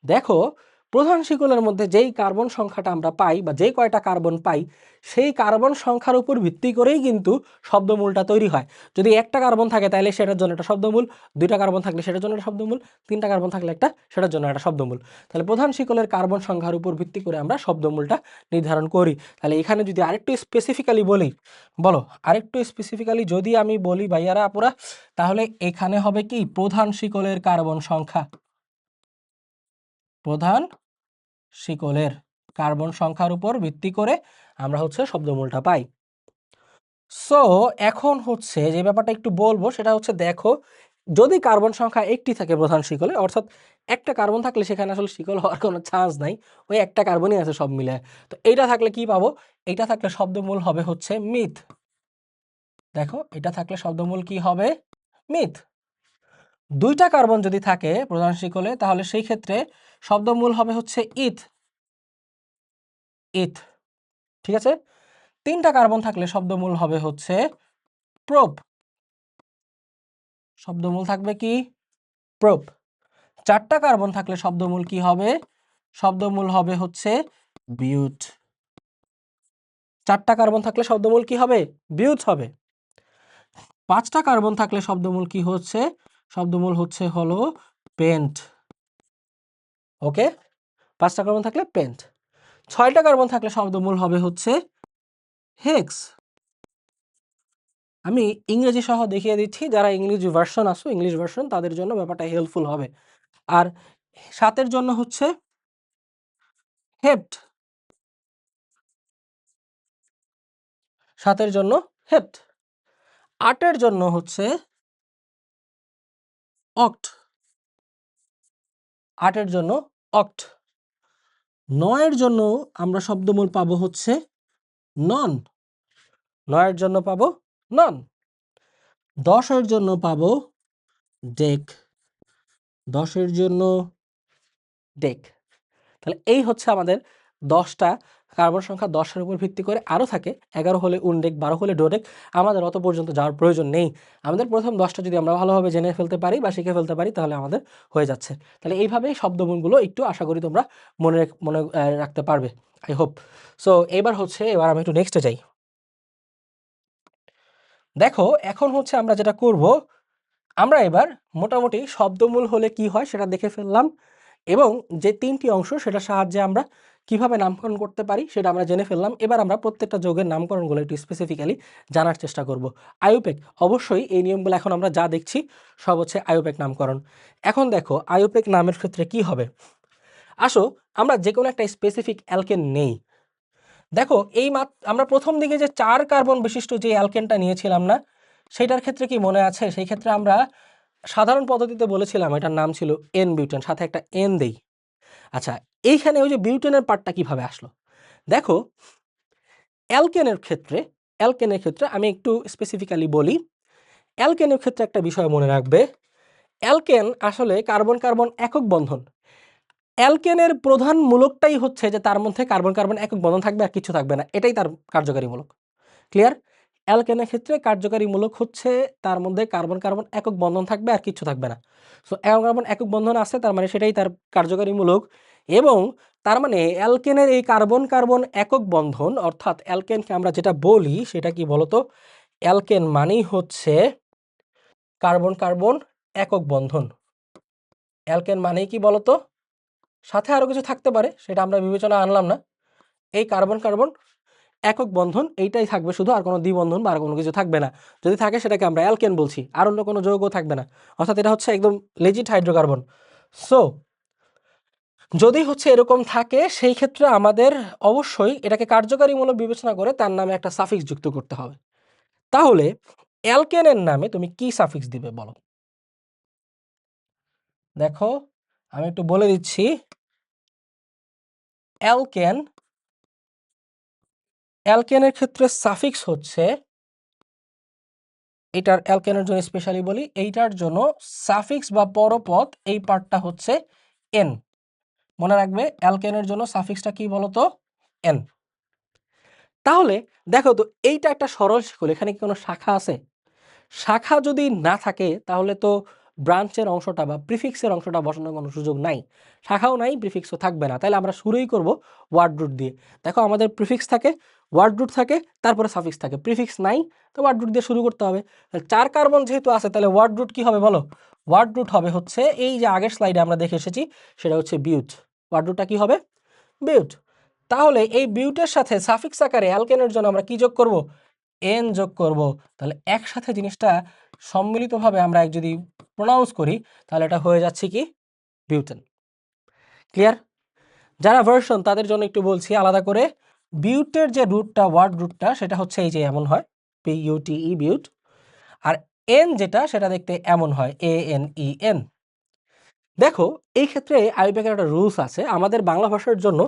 দেখো, প্রধান শিকলের মধ্যে যেই কার্বন সংখ্যাটা আমরা পাই বা যেই কয়টা কার্বন পাই, সেই কার্বন সংখ্যার উপর ভিত্তি করেই কিন্তু শব্দমূলটা তৈরি হয়। যদি একটা কার্বন থাকে তাহলে সেটার জন্য একটা শব্দমূল, 2টা কার্বন থাকলে সেটার জন্য একটা শব্দমূল, 3টা কার্বন থাকলে একটা সেটার জন্য একটা শব্দমূল। তাহলে প্রধান শিকলের কার্বন সংখ্যার উপর ভিত্তি করে আমরা শব্দমূলটা নির্ধারণ করি। তাহলে এখানে যদি আরেকটু স্পেসিফিক্যালি বলি, বলো আরেকটু স্পেসিফিক্যালি যদি আমি বলি ভাইয়ারা আপুরা, তাহলে এখানে হবে কি প্রধান শিকলের কার্বন সংখ্যা, প্রধান শিকলের কার্বন সংখ্যার উপর ভিত্তি করে আমরা হচ্ছে শব্দমূলটা পাই। সো এখন হচ্ছে যে ব্যাপারটা একটু বলবো সেটা হচ্ছে, দেখো যদি কার্বন সংখ্যা একটি থাকে প্রধান শিকলে, অর্থাৎ একটা কার্বন থাকলে সেখানে আসলে শিকল হওয়ার কোনো চান্স নাই, ওই একটা কার্বনই আছে সব মিলে। তো এইটা থাকলে কি পাবো? এইটা থাকলে শব্দমূল হবে হচ্ছে মিথ। দেখো, এটা থাকলে শব্দমূল কি হবে? মিথ। 2টা কার্বন যদি থাকে প্রধান শিকলে তাহলে সেই ক্ষেত্রে শব্দমূল হবে হচ্ছে ইথ। ইথ। ঠিক আছে? 3টা কার্বন থাকলে শব্দমূল হবে হচ্ছে প্রোপ। শব্দমূল থাকবে কি? প্রোপ। 4টা কার্বন থাকলে শব্দমূল কি হবে? শব্দমূল হবে হচ্ছে বিউট। 4টা কার্বন থাকলে শব্দমূল কি হবে? বিউট হবে। 5টা কার্বন থাকলে শব্দমূল কি হচ্ছে? শব্দমূল হচ্ছে হলো পেন্ট। ওকে, 5টা কার্বন থাকলে পেন্ট। 6টা কার্বন থাকলে শব্দমূল হবে হচ্ছে হেক্স। আমি ইংরেজি সহ দেখিয়ে দিচ্ছি, যারা ইংরেজি ভার্সন আসো, ইংলিশ ভার্সন, তাদের জন্য ব্যাপারটা হেল্পফুল হবে। আর 7এর জন্য হচ্ছে হেপ্ট। 7এর জন্য হেপ্ট। 8এর জন্য হচ্ছে অক্ট। 8এর জন্য অক্ট। 9এর জন্য আমরা শব্দমূল পাবো হচ্ছে নন। 9এর জন্য পাবো নন। 10এর জন্য পাবো ডেক। 10এর জন্য ডেক। তাহলে এই হচ্ছে আমাদের 10টা কার্বন সংখ্যা। 10এর উপর ভিত্তি করে আরও থাকে, 11 হলে উনডেক, 12 হলে ডোডেক। আমাদের অত পর্যন্ত যাওয়ার প্রয়োজন নেই। আমাদের প্রথম 10টা যদি আমরা ভালোভাবে জেনে ফেলতে পারি বা শিখে ফেলতে পারি তাহলে আমাদের হয়ে যাচ্ছে। তাহলে এইভাবেই শব্দমূলগুলো একটু আশা করি তোমরা মনে রাখতে পারবে, আই হোপ। সো এবার আমি একটু নেক্সটে যাই। দেখো, এখন হচ্ছে আমরা যেটা করব, আমরা এবার মোটামুটি শব্দমূল হলে কি হয় সেটা দেখে ফেললাম, এবং যে 3টি অংশ সেটার সাহায্যে আমরা কিভাবে নামকরণ করতে পারি সেটা আমরা জেনে ফেললাম। এবার আমরা প্রত্যেকটা যৌগের নামকরণগুলো একটু স্পেসিফিক্যালি জানার চেষ্টা করব। আইউপ্যাক, অবশ্যই এই নিয়মগুলো এখন আমরা যা দেখছি সব হচ্ছে আইউপ্যাক নামকরণ। এখন দেখো আইউপ্যাক নামের ক্ষেত্রে কি হবে। আসো আমরা যে কোনো একটা স্পেসিফিক অ্যালকেন নেই। দেখো আমরা প্রথম দিকে যে 4 কার্বন বিশিষ্ট যে অ্যালকেনটা নিয়েছিলাম না, সেটার ক্ষেত্রে কি মনে আছে? সেই ক্ষেত্রে আমরা সাধারণ পদ্ধতিতে বলেছিলাম এটার নাম ছিল এন বিউটেন, সাথে একটা এন দেই। আচ্ছা, এইখানে ওই যে বিউটেনের পার্টটা কিভাবে আসলো? দেখো, অ্যালকেনের ক্ষেত্রে আমি একটু স্পেসিফিক্যালি বলি। অ্যালকেনের ক্ষেত্রে একটা বিষয় মনে রাখবে, অ্যালকেন আসলে কার্বন কার্বন একক বন্ধন। অ্যালকেনের প্রধান মূলকটাই হচ্ছে যে তার মধ্যে কার্বন কার্বন একক বন্ধন থাকবে আর কিছু থাকবে না, এটাই তার কার্যকারী মূলক। ক্লিয়ার? অ্যালকেনের ক্ষেত্রে কার্যকারী মূলক হচ্ছে তার মধ্যে কার্বন কার্বন একক বন্ধন থাকবে আর কিছু থাকবে না। সো কার্বন একক বন্ধন আছে, তার মানে সেটাই তার কার্যকারী মূলক। এবং তার মানে অ্যালকেনের এই কার্বন কার্বন একক বন্ধন, অর্থাৎ অ্যালকেনকে আমরা যেটা বলি সেটা কি বলতো? অ্যালকেন মানেই হচ্ছে কার্বন কার্বন একক বন্ধন। অ্যালকেন মানেই কি বলতো? সাথে আরও কিছু থাকতে পারে, সেটা আমরা বিবেচনা আনলাম না। এই কার্বন কার্বন একক বন্ধন এইটাই থাকবে শুধু, আর কোনো দ্বিবন্ধন বা আর কোনো কিছু থাকবে না। যদি থাকে সেটাকে আমরা অ্যালকেন বলছি, আর অন্য কোনো যৌগ থাকবে না। অর্থাৎ এটা হচ্ছে একদম লেজিট হাইড্রোকার্বন। সো যদি হচ্ছে এরকম থাকে, সেই ক্ষেত্রে আমাদের অবশ্যই এটাকে কার্যকারীমূলক বিবেচনা করে তার নামে একটা সাফিক্স যুক্ত করতে হবে। তাহলে অ্যালকেনের নামে তুমি কি সাফিক্স দিবে বলো? দেখো, আমি একটু বলে দিচ্ছি। অ্যালকেনের ক্ষেত্রে সাফিক্স হচ্ছে, এটার অ্যালকেনের জন্য স্পেশালি বলি, এইটার জন্য সাফিক্স বা পরপদ এই পার্টটা হচ্ছে এন। মনে রাখবে অ্যালকেনের জন্য সাফিক্সটা কি বলতো? এন। তাহলে দেখো তো, এইটা একটা সরল শিকল, এখানে কি কোনো শাখা আছে? শাখা যদি না থাকে তাহলে তো ব্রাঞ্চের অংশটা বা প্রিফিক্সের অংশটা বসানোর কোনো সুযোগ নাই। শাখাও নাই, প্রিফিক্সও থাকবে না, তাহলে আমরা শুরুই করব ওয়ার্ড রুট দিয়ে। দেখো, আমাদের প্রিফিক্স থাকে, ওয়ার্ড রুট থাকে, তারপরে সাফিক্স থাকে। প্রিফিক্স নাই, তো ওয়ার্ড রুট দিয়ে শুরু করতে হবে। 4 কার্বন যেহেতু আছে, তাহলে ওয়ার্ড রুট কি হবে বলো? ওয়ার্ড রুট হবে হচ্ছে এই যে আগের স্লাইডে আমরা দেখে এসেছি, সেটা হচ্ছে বিউট। ওয়ার্ড রুটটা কি হবে? বিউট। তাহলে এই বিউটের সাথে সাফিক্স আকারে অ্যালকেনের জন্য আমরা কি যোগ করব? এন যোগ করব। তাহলে একসাথে জিনিসটা সম্মিলিতভাবে আমরা যদি প্রনাউন্স করি, তাহলে এটা হয়ে যাচ্ছে কি? বিউটেন। ক্লিয়ার? যারা ভার্সন তাদের জন্য একটু বলছি আলাদা করে। বিউটের যে রুটটা, ওয়ার্ড রুটটা, সেটা হচ্ছে এই যে এমন হয়, PUTE বিউট। আর এন যেটা, সেটা দেখতে এমন হয়, ANEN। দেখো, এই ক্ষেত্রে আইউপ্যাকের একটা রুলস আছে আমাদের বাংলা ভাষার জন্য,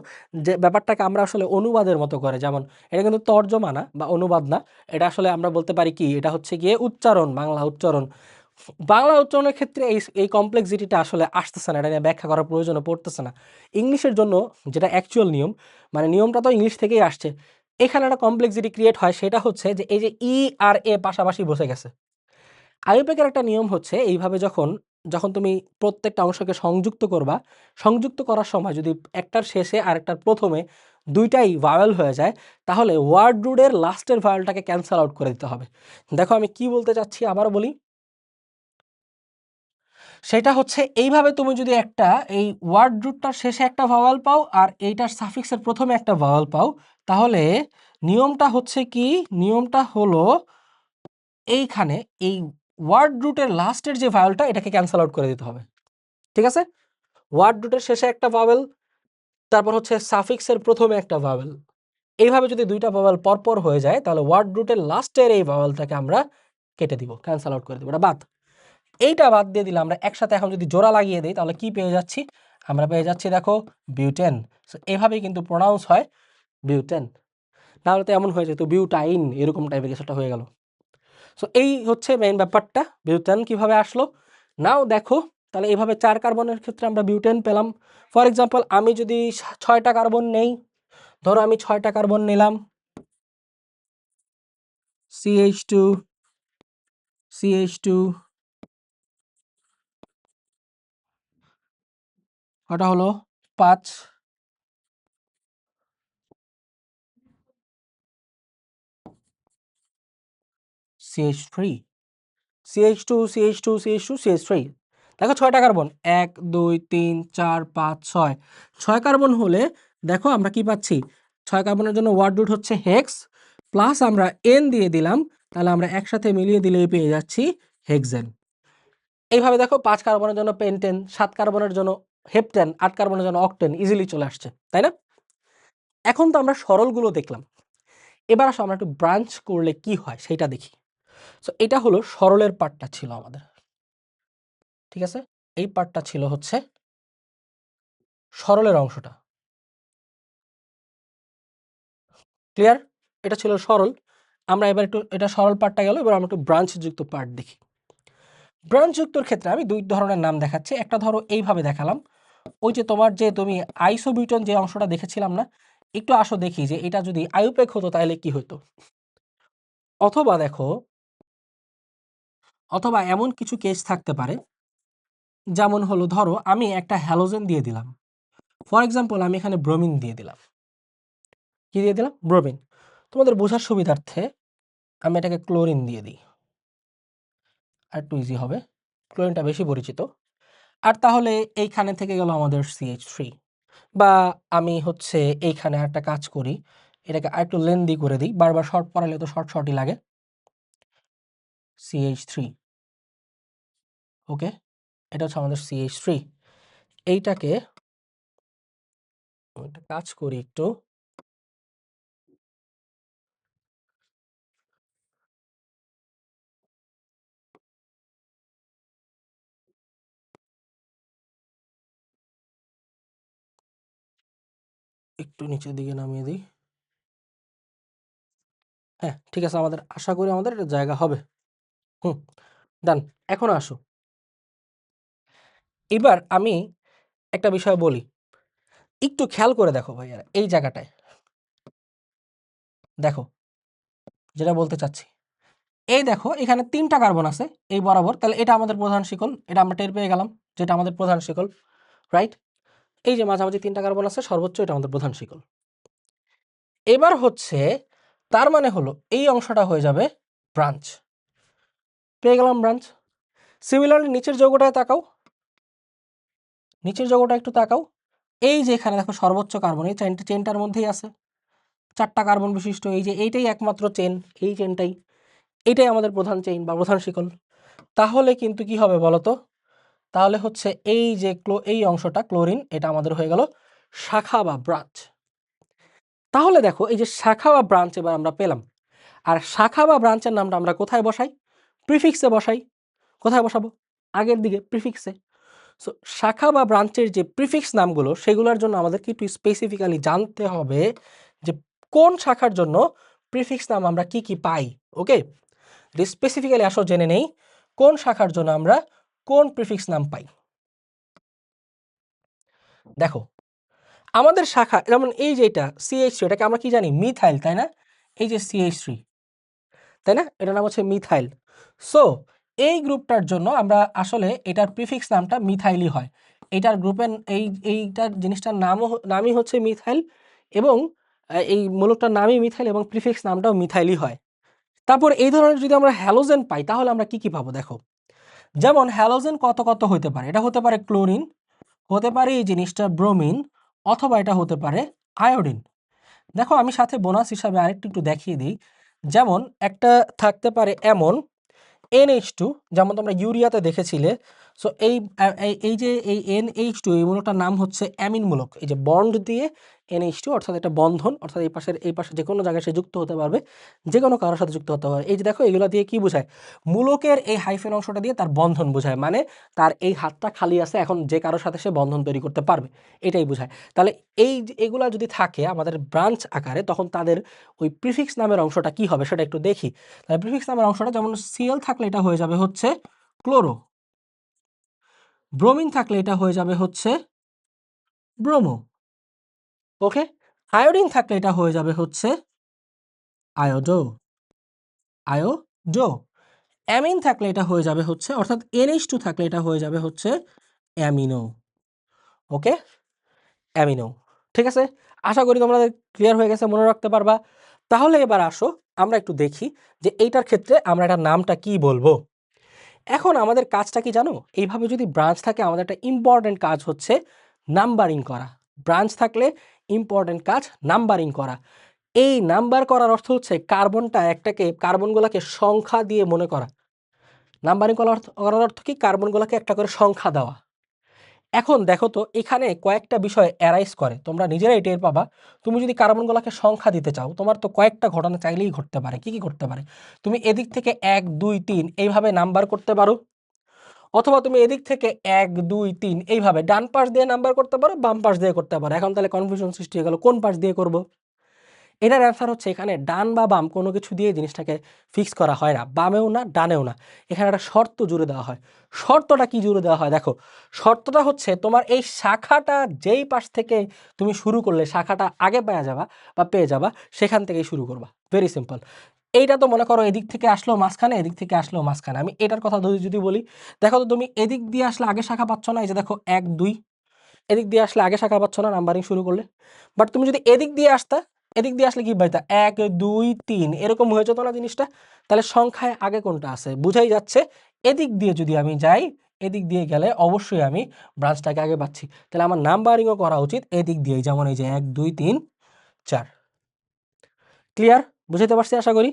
যে ব্যাপারটাকে আমরা আসলে অনুবাদের মতো করে, যেমন এটা কিন্তু তর্জমা না বা অনুবাদ না, এটা আসলে আমরা বলতে পারি কি, এটা হচ্ছে গিয়ে উচ্চারণ, বাংলা উচ্চারণ। বাংলা উচ্চারণের ক্ষেত্রে এই কমপ্লেক্সিটিটা আসলে আসতেছে না, এটা নিয়ে ব্যাখ্যা করার প্রয়োজনও পড়তেছে না। ইংলিশের জন্য যেটা অ্যাকচুয়াল নিয়ম, মানে নিয়মটা তো ইংলিশ থেকেই আসছে, এখানে একটা কমপ্লেক্সিটি ক্রিয়েট হয়, সেটা হচ্ছে যে এই যে ই আর এ পাশাপাশি বসে গেছে। আইউপ্যাকের একটা নিয়ম হচ্ছে এইভাবে, যখন যখন তুমি প্রত্যেকটা অংশকে সংযুক্ত করবা, সংযুক্ত করার সময় যদি একটার শেষে আর একটার প্রথমে দুইটাই ভাওয়েল হয়ে যায়, তাহলে ওয়ার্ড রুটের লাস্টের ভাওয়েলটাকে ক্যান্সেল আউট করে দিতে হবে। দেখো, আমি কি বলতে চাচ্ছি আবারও বলি। সেটা হচ্ছে এইভাবে, তুমি যদি একটা এই ওয়ার্ড রুটটার শেষে একটা ভাওয়েল পাও আর এইটার সাফিক্সের প্রথমে একটা ভাওয়েল পাও, তাহলে নিয়মটা হচ্ছে কি? নিয়মটা হলো এইখানে এই ওয়ার্ড রুটের লাস্টের যে ভাওয়েলটা, এটাকে ক্যান্সেল আউট করে দিতে হবে। ঠিক আছে? ওয়ার্ড রুটের শেষে একটা ভাওয়েল, তারপর হচ্ছে সাফিক্সের প্রথমে একটা ভাওয়েল। এইভাবে যদি দুইটা ভাওয়েল পরপর হয়ে যায়, তাহলে ওয়ার্ড রুটের লাস্টের এই ভাওয়েলটাকে আমরা কেটে দিব, ক্যান্সেল আউট করে দিব, এটা বাদ। এইটা বাদ দিয়ে দিলে আমরা একসাথে এখন যদি জোড়া লাগিয়ে দিই, তাহলে কি পেয়ে যাচ্ছি? আমরা পেয়ে যাচ্ছি, দেখো, বিউটেন। সো এভাবেই কিন্তু প্রোনাউন্স হয় বিউটেন। নাহলে তো এমন হয়ে যেত বিউটাইন, এরকম টাইপের কিছুটা হয়ে গেল। সো এই হচ্ছে মেইন ব্যাপারটা, বিউটেন কিভাবে আসলো। নাও দেখো, তাহলে এইভাবে 4 কার্বনের ক্ষেত্রে আমরা বিউটেন পেলাম। ফর এক্সাম্পল, আমি যদি 6টা কার্বন নেই, ধরো আমি 6টা কার্বন নিলাম, CH2, CH2, ওটা হলো 5, CH3, CH2, CH2, CH2, CH3। দেখো, 6টা কার্বন, 1 2 3 4 5 6, 6 কার্বন হলে দেখো আমরা কি পাচ্ছি? 6 কার্বনের জন্য ওয়ার্ড রুট হচ্ছে হেক্স, প্লাস আমরা এন দিয়ে দিলাম, তাহলে আমরা একসাথে মিলিয়ে দিলেই পেয়ে যাচ্ছি হেক্সেন। এইভাবে দেখো, 5 কার্বনের জন্য পেন্টেন, 7 কার্বনের জন্য হেপটেন, 8 কার্বনের জন্য অক্টেন ইজিলি চলে আসছে, তাই না? এখন তো আমরা সরলগুলো দেখলাম, এবার আসো আমরা একটু ব্রাঞ্চ করলে কি হয় সেটা দেখি। সো এটা হলো সরলের পার্টটা ছিল আমাদের। ঠিক আছে? এই পার্টটা ছিল হচ্ছে সরলের অংশটা। ক্লিয়ার? এটা ছিল সরল। আমরা এবার একটু এটা সরল পার্টটা গেল, এবার আমরা একটু ব্রাঞ্চযুক্ত পার্ট দেখি। ব্রাঞ্চযুক্তর ক্ষেত্রে আমি ২ ধরনের নাম দেখাচ্ছি। একটা ধরো এইভাবে দেখালাম। ওই যে তোমার যে তুমি আইসোবিউটন যে অংশটা দেখেছিলাম না? একটু আসো দেখি যে এটা যদি আইউপ্যাক হতো তাহলে কি হতো? অথবা দেখো, অথবা এমন কিছু কেস থাকতে পারে, যেমন হলো ধরো আমি একটা হ্যালোজেন দিয়ে দিলাম। ফর এক্সাম্পল আমি এখানে ব্রোমিন দিয়ে দিলাম। কি দিয়ে দিলাম? ব্রোমিন। তোমাদের বোঝার সুবিধার্থে আমি এটাকে ক্লোরিন দিয়ে দিই। আরেকটু ইজি হবে। ক্লোরিনটা বেশি পরিচিত। আর তাহলে এইখানে থেকে গেল আমাদের CH3। বা আমি হচ্ছে এইখানে একটা কাজ করি, এটাকে আরেকটু লেন্দি করে দিই। বারবার শর্ট পড়ালে তো শর্টই লাগে। CH3। ওকে? এটা হচ্ছে আমাদের CH3। এইটাকে একটা কাজ করি একটু। একটু নিচের দিকে নামিয়ে দিই। হ্যাঁ, ঠিক আছে, আমাদের আশা করি আমাদের এটা জায়গা হবে। হুম, ডান। এখন আসো। এবার আমি একটা বিষয় বলি। একটু খেয়াল করে দেখো ভাইয়ারা এই জায়গাটায়। দেখো, যেটা বলতে চাচ্ছি। এই দেখো এখানে ৩ টা কার্বন আছে এই বরাবর। তাহলে এটা আমাদের প্রধান শিকল। এটা আমরা টের পেয়ে গেলাম যেটা আমাদের প্রধান শিকল। রাইট? এই যে মাঝামাঝি ৩ টা কার্বন আছে সর্বোচ্চ, এটা আমাদের প্রধান শিকল। এবার হচ্ছে তার মানে হলো এই অংশটা হয়ে যাবে ব্রাঞ্চ। পেয়ে গেলাম ব্রাঞ্চ। সিমিলারলি নিচের যৌগটায় তাকাও। নিচের যৌগটা একটু তাকাও। এই যে এখানে দেখো সর্বোচ্চ কার্বন এই চেনটার মধ্যেই আছে। ৪ টা কার্বন বিশিষ্ট এই যে এইটাই একমাত্র চেন, এই চেনটাই। এটাই আমাদের প্রধান চেইন বা প্রধান শিকল। তাহলে কিন্তু কি হবে বলো তো? তাহলে হচ্ছে এই যে এই অংশটা ক্লোরিন, এটা আমাদের হয়ে গেল শাখা বা ব্রাঞ্চ। তাহলে দেখো এই যে শাখা বা ব্রাঞ্চ এবার আমরা পেলাম। আর শাখা বা ব্রাঞ্চের নামটা আমরা কোথায় বসাই? প্রিফিক্সে বসাই। কোথায় বসাবো? আগের দিকে প্রিফিক্সে। সো শাখা বা ব্রাঞ্চের যে প্রিফিক্স নামগুলো সেগুলোর জন্য আমাদেরকে একটু স্পেসিফিক্যালি জানতে হবে যে কোন শাখার জন্য প্রিফিক্স নাম আমরা কি কি পাই। ওকে, স্পেসিফিক্যালি আসো জেনে নেই কোন শাখার জন্য আমরা কোন প্রিফিক্স নাম পাই। দেখো আমাদের শাখা যেমন এই যে এটা CH3, এটাকে আমরা কি জানি? মিথাইল, তাই না? এই যে CH3, তাই না? এটার নাম হচ্ছে মিথাইল। সো এই গ্রুপটার জন্য আমরা আসলে এটার প্রিফিক্স নামটা মিথাইলই হয়। এটার গ্রুপের এইটার জিনিসটার নামই হচ্ছে মিথাইল, এবং এই মূলকটার নামই মিথাইল এবং প্রিফিক্স নামটাও মিথাইলই হয়। তারপর এই ধরনের যদি আমরা হ্যালোজেন পাই তাহলে আমরা কি কি পাবো দেখো। যেমন হ্যালোজেন কত কত হতে পারে? এটা হতে পারে ক্লোরিন, হতে পারে এই জিনিসটা ব্রোমিন, অথবা এটা হতে পারে আয়োডিন। দেখো আমি সাথে বোনাস হিসাবে আরেকটু একটু দেখিয়ে দিই। যেমন একটা থাকতে পারে এমন NH2, যেমন তোমরা ইউরিয়াতে দেখেছিলে। সো এই যে এই NH2 এই মূলকটার নাম হচ্ছে অ্যামিন মূলক। এই যে বন্ড দিয়ে NH2 অর্থাৎ এটা বন্ধন, অর্থাৎ এই পাশে যে কোনো জায়গায় সে যুক্ত হতে পারবে, যে কোনো কারোর সাথে যুক্ত হতে পারবে। এই যে দেখো এগুলো দিয়ে কি বোঝায়? মূলকের এই হাইফেন অংশটা দিয়ে তার বন্ধন বোঝায়, মানে তার এই হাতটা খালি আছে, এখন যে কারোর সাথে সে বন্ধন তৈরি করতে পারবে, এটাই বোঝায়। তাহলে এগুলা যদি থাকে আমাদের ব্রাঞ্চ আকারে, তখন তাদের ওই প্রিফিক্স নামের অংশটা কি হবে সেটা একটু দেখি। তাহলে প্রিফিক্স নামের অংশটা যেমন Cl থাকলে এটা হয়ে যাবে হচ্ছে ক্লোরো, ব্রোমিন থাকলে এটা হয়ে যাবে হচ্ছে ব্রোমো। ওকে, আয়োডিন থাকলে এটা হয়ে যাবে হচ্ছে আয়োডো, আয়োডো। অ্যামিন থাকলে এটা হয়ে যাবে হচ্ছে, অর্থাৎ NH2 থাকলে এটা হয়ে যাবে হচ্ছে অ্যামিনো। ওকে, অ্যামিনো। ঠিক আছে, আশা করি তোমরা ক্লিয়ার হয়ে গেছে, মনে রাখতে পারবা। তাহলে এবার আসো আমরা একটু দেখি যে এইটার ক্ষেত্রে আমরা এটার নামটা কি বলবো। এখন আমাদের কাজটা কি জানো? এইভাবে যদি ব্রাঞ্চ থাকে আমাদের একটা ইম্পর্টেন্ট কাজ হচ্ছে নাম্বারিং করা। ব্রাঞ্চ থাকলে ইম্পর্টেন্ট কাজ নাম্বারিং করা। এই নাম্বার করার অর্থ হচ্ছে কার্বনগুলোকে সংখ্যা দিয়ে মনে করা। নাম্বারিং করার অর্থ কি? কার্বনগুলোকে একটা করে সংখ্যা দেওয়া। এখন দেখো তো এখানে কয়েকটা বিষয় অ্যারাইজ করে, তোমরা নিজেরাই টের পাবা। তুমি যদি কার্বনগুলোকে সংখ্যা দিতে চাও, তোমার তো কয়েকটা ঘটনা চাইলেই ঘটতে পারে। কি কি ঘটতে পারে? তুমি এদিক থেকে 1 2 3 এইভাবে নাম্বার করতে পারো, অথবা তুমি এদিক থেকে 1 2 3 এইভাবে ডান পাশ দিয়ে নাম্বার করতে পারো, বাম পাশ দিয়ে করতে পারো। এখন তাহলে কনফিউশন সৃষ্টি হয়ে গেল কোন পাশ দিয়ে করব। এটার অ্যান্সার হচ্ছে এখানে ডান বা বাম কোনো কিছু দিয়ে জিনিসটাকে ফিক্স করা হয় না, বামেও না ডানেও না, এখানে একটা শর্ত জুড়ে দেওয়া হয়। শর্তটা কি জুড়ে দেওয়া হয় দেখো, শর্তটা হচ্ছে তোমার এই শাখাটা যেই পাশ থেকে তুমি শুরু করলে শাখাটা আগে পেয়ে যাবা সেখান থেকেই শুরু করবা। Very simple. এইটা তো মনে করো এদিক থেকে আসলো মাঝখানে, এদিক থেকে আসলো মাঝখানে। আমি এটার কথা যদি বলি, দেখো তো তুমি এদিক দিয়ে আসলে আগে শাখা পাচ্ছ না, এই যে দেখো 1 2, এদিক দিয়ে আসলে আগে শাখা পাচ্ছ না নাম্বারিং শুরু করলে। বাট তুমি যদি এদিক দিয়ে আসতা, এদিক দিয়ে আসলে কি পাইতা 1 2 3 এরকম হয়ে যেত না জিনিসটা। তাহলে সংখ্যায় আগে কোনটা আছে বুঝাই যাচ্ছে এদিক দিয়ে যদি আমি যাই, এদিক দিয়ে গেলে অবশ্যই আমি ব্রাঞ্চটাকে আগে পাচ্ছি। তাহলে আমার নাম্বারিংও করা উচিত এদিক দিয়ে, যেমন এই যে 1 2 3 4। ক্লিয়ার? বুঝাইতে পারছি আশা করি।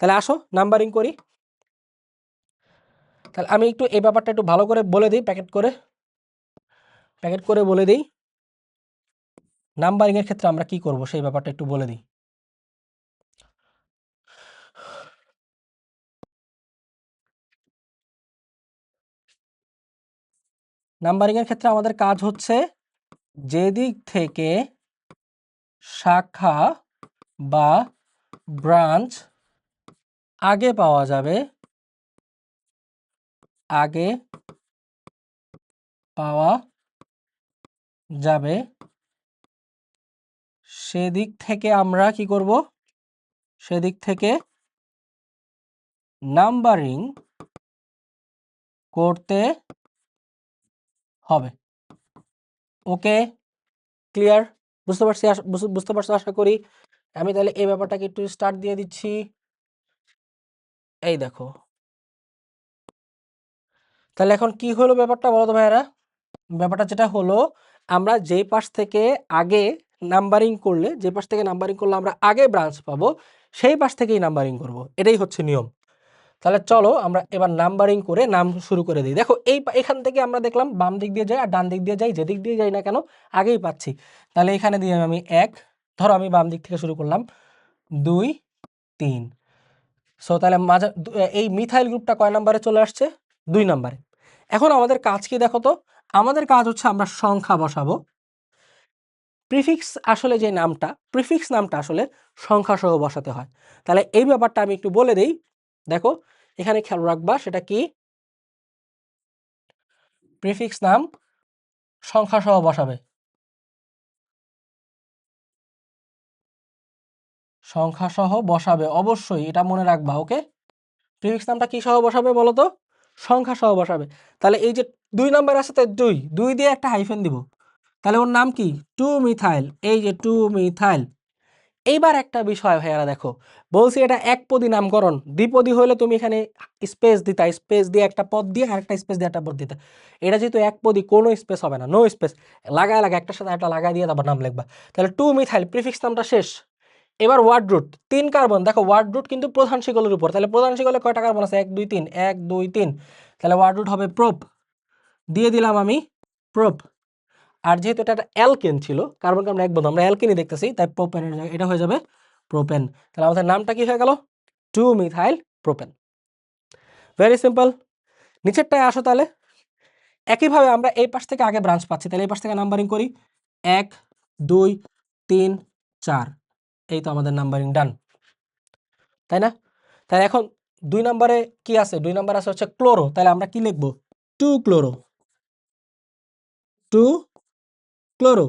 তাহলে আসো নাম্বারিং করি। তাহলে আমি একটু এই ব্যাপারটা একটু ভালো করে বলে দিই, প্যাকেট করে বলে দিই নাম্বারিং এর ক্ষেত্রে আমরা কি করব সেই ব্যাপারটা একটু বলে দিই। নাম্বারিং এর ক্ষেত্রে আমাদের কাজ হচ্ছে যেদিক থেকে শাখা বা ব্রাঞ্চ আগে পাওয়া যাবে, আগে পাওয়া যাবে সেদিক থেকে আমরা কি করব, সেদিক থেকে নাম্বারিং করতে হবে। ওকে, ক্লিয়ার? বুঝতে পারছি, বুঝতে পারছো আশা করি। আমি তাহলে এই ব্যাপারটাকে একটু স্টার্ট দিয়ে দিচ্ছি। এই দেখো, তাহলে এখন কি হলো ব্যাপারটা বলো তো ভাইয়ারা। ব্যাপারটা যেটা হলো, আমরা যেই পাশ থেকে আগে নাম্বারিং করলে, যে পাশ থেকে নাম্বারিং করলে আমরা আগে ব্রাঞ্চ পাবো, সেই পাশ থেকেই নাম্বারিং করব। এটাই হচ্ছে নিয়ম। তাহলে চলো আমরা এবার নাম্বারিং করে নাম শুরু করে দিই। দেখো এখান থেকে আমরা দেখলাম বাম দিক দিয়ে যাই আর ডান দিক দিয়ে যাই, যেদিক দিয়ে যাই না কেন আগেই পাচ্ছি। তাহলে এখানে দিয়ে আমি 1, ধরো আমি বাম দিক থেকে শুরু করলাম 2 3। সো তাহলে মাঝে এই মিথাইল গ্রুপটা কয় নাম্বারে চলে আসছে? 2 নাম্বারে। এখন আমাদের কাজ কি দেখো তো, আমাদের কাজ হচ্ছে আমরা সংখ্যা বসাবো। প্রিফিক্স আসলে যে নামটা, প্রিফিক্স নামটা আসলে সংখ্যা সহ বসাতে হয়। তাহলে এই ব্যাপারটা আমি একটু বলে দেই। দেখো এখানে খেয়াল রাখবা, সেটা কি, প্রিফিক্স নাম সংখ্যা সহ বসাবে, সংখ্যা সহ বসাবে, অবশ্যই এটা মনে রাখবা। ওকে, প্রিফিক্স নামটা কি সহ বসাবে বলো তো? সংখ্যা সহ বসাবে। তাহলে এই যে 2 নাম্বার আছে, তাই 2 দিয়ে একটা হাইফেন দিব। তাহলে ওর নাম কি? 2 মিথাইল। এই যে 2 মিথাইল। এইবার একটা বিষয় ভাইয়ারা দেখো, বলছি এটা একপদী নামকরণ, দ্বিপদী হলে তুমি এখানে স্পেস দিতা, স্পেস দিয়ে একটা পদ দিয়ে আরেকটা স্পেস দিয়ে একটা পদ দিতা। এটা যেহেতু একপদী, কোনো স্পেস হবে না, নো স্পেস, লাগায় একটার সাথে একটা লাগাই দিয়ে তারপর নাম লিখবা। তাহলে 2 মিথাইল প্রিফিক্স নামটা শেষ। এবার ওয়ার্ড রুট 3 কার্বন, দেখো ওয়ার্ড রুট কিন্তু প্রধান শিকলের উপর, তাহলে প্রধান শিকলে কয়টা কার্বন আছে? 1 2 3, 1 2 3। তাহলে ওয়ার্ড রুট হবে প্রোপ, দিয়ে দিলাম আমি প্রোপ। আর যেহেতু এটা একটা অ্যালকেন ছিল, কার্বন কার্বন এক বন্ধু, আমরা অ্যালকেনই দেখতেছি, তাই প্রোপেনের জায়গায় এটা হয়ে যাবে প্রোপেন। তাহলে আমাদের নামটা কি হয়ে গেল? 2 মিথাইল প্রোপেন। Very simple. নিচেরটায় আসো তাহলে। একইভাবে আমরা এই পাশ থেকে আগে ব্রাঞ্চ পাচ্ছি, তাহলে এই পাশ থেকে নাম্বারিং করি 1 2 3 4। এই তো আমাদের নাম্বারিং ডান, তাই না? তাহলে এখন 2 নম্বরে কি আছে? 2 নম্বর আছে হচ্ছে ক্লোরো, তাহলে আমরা কি লিখবো? 2 ক্লোরো, 2 ক্লোরো,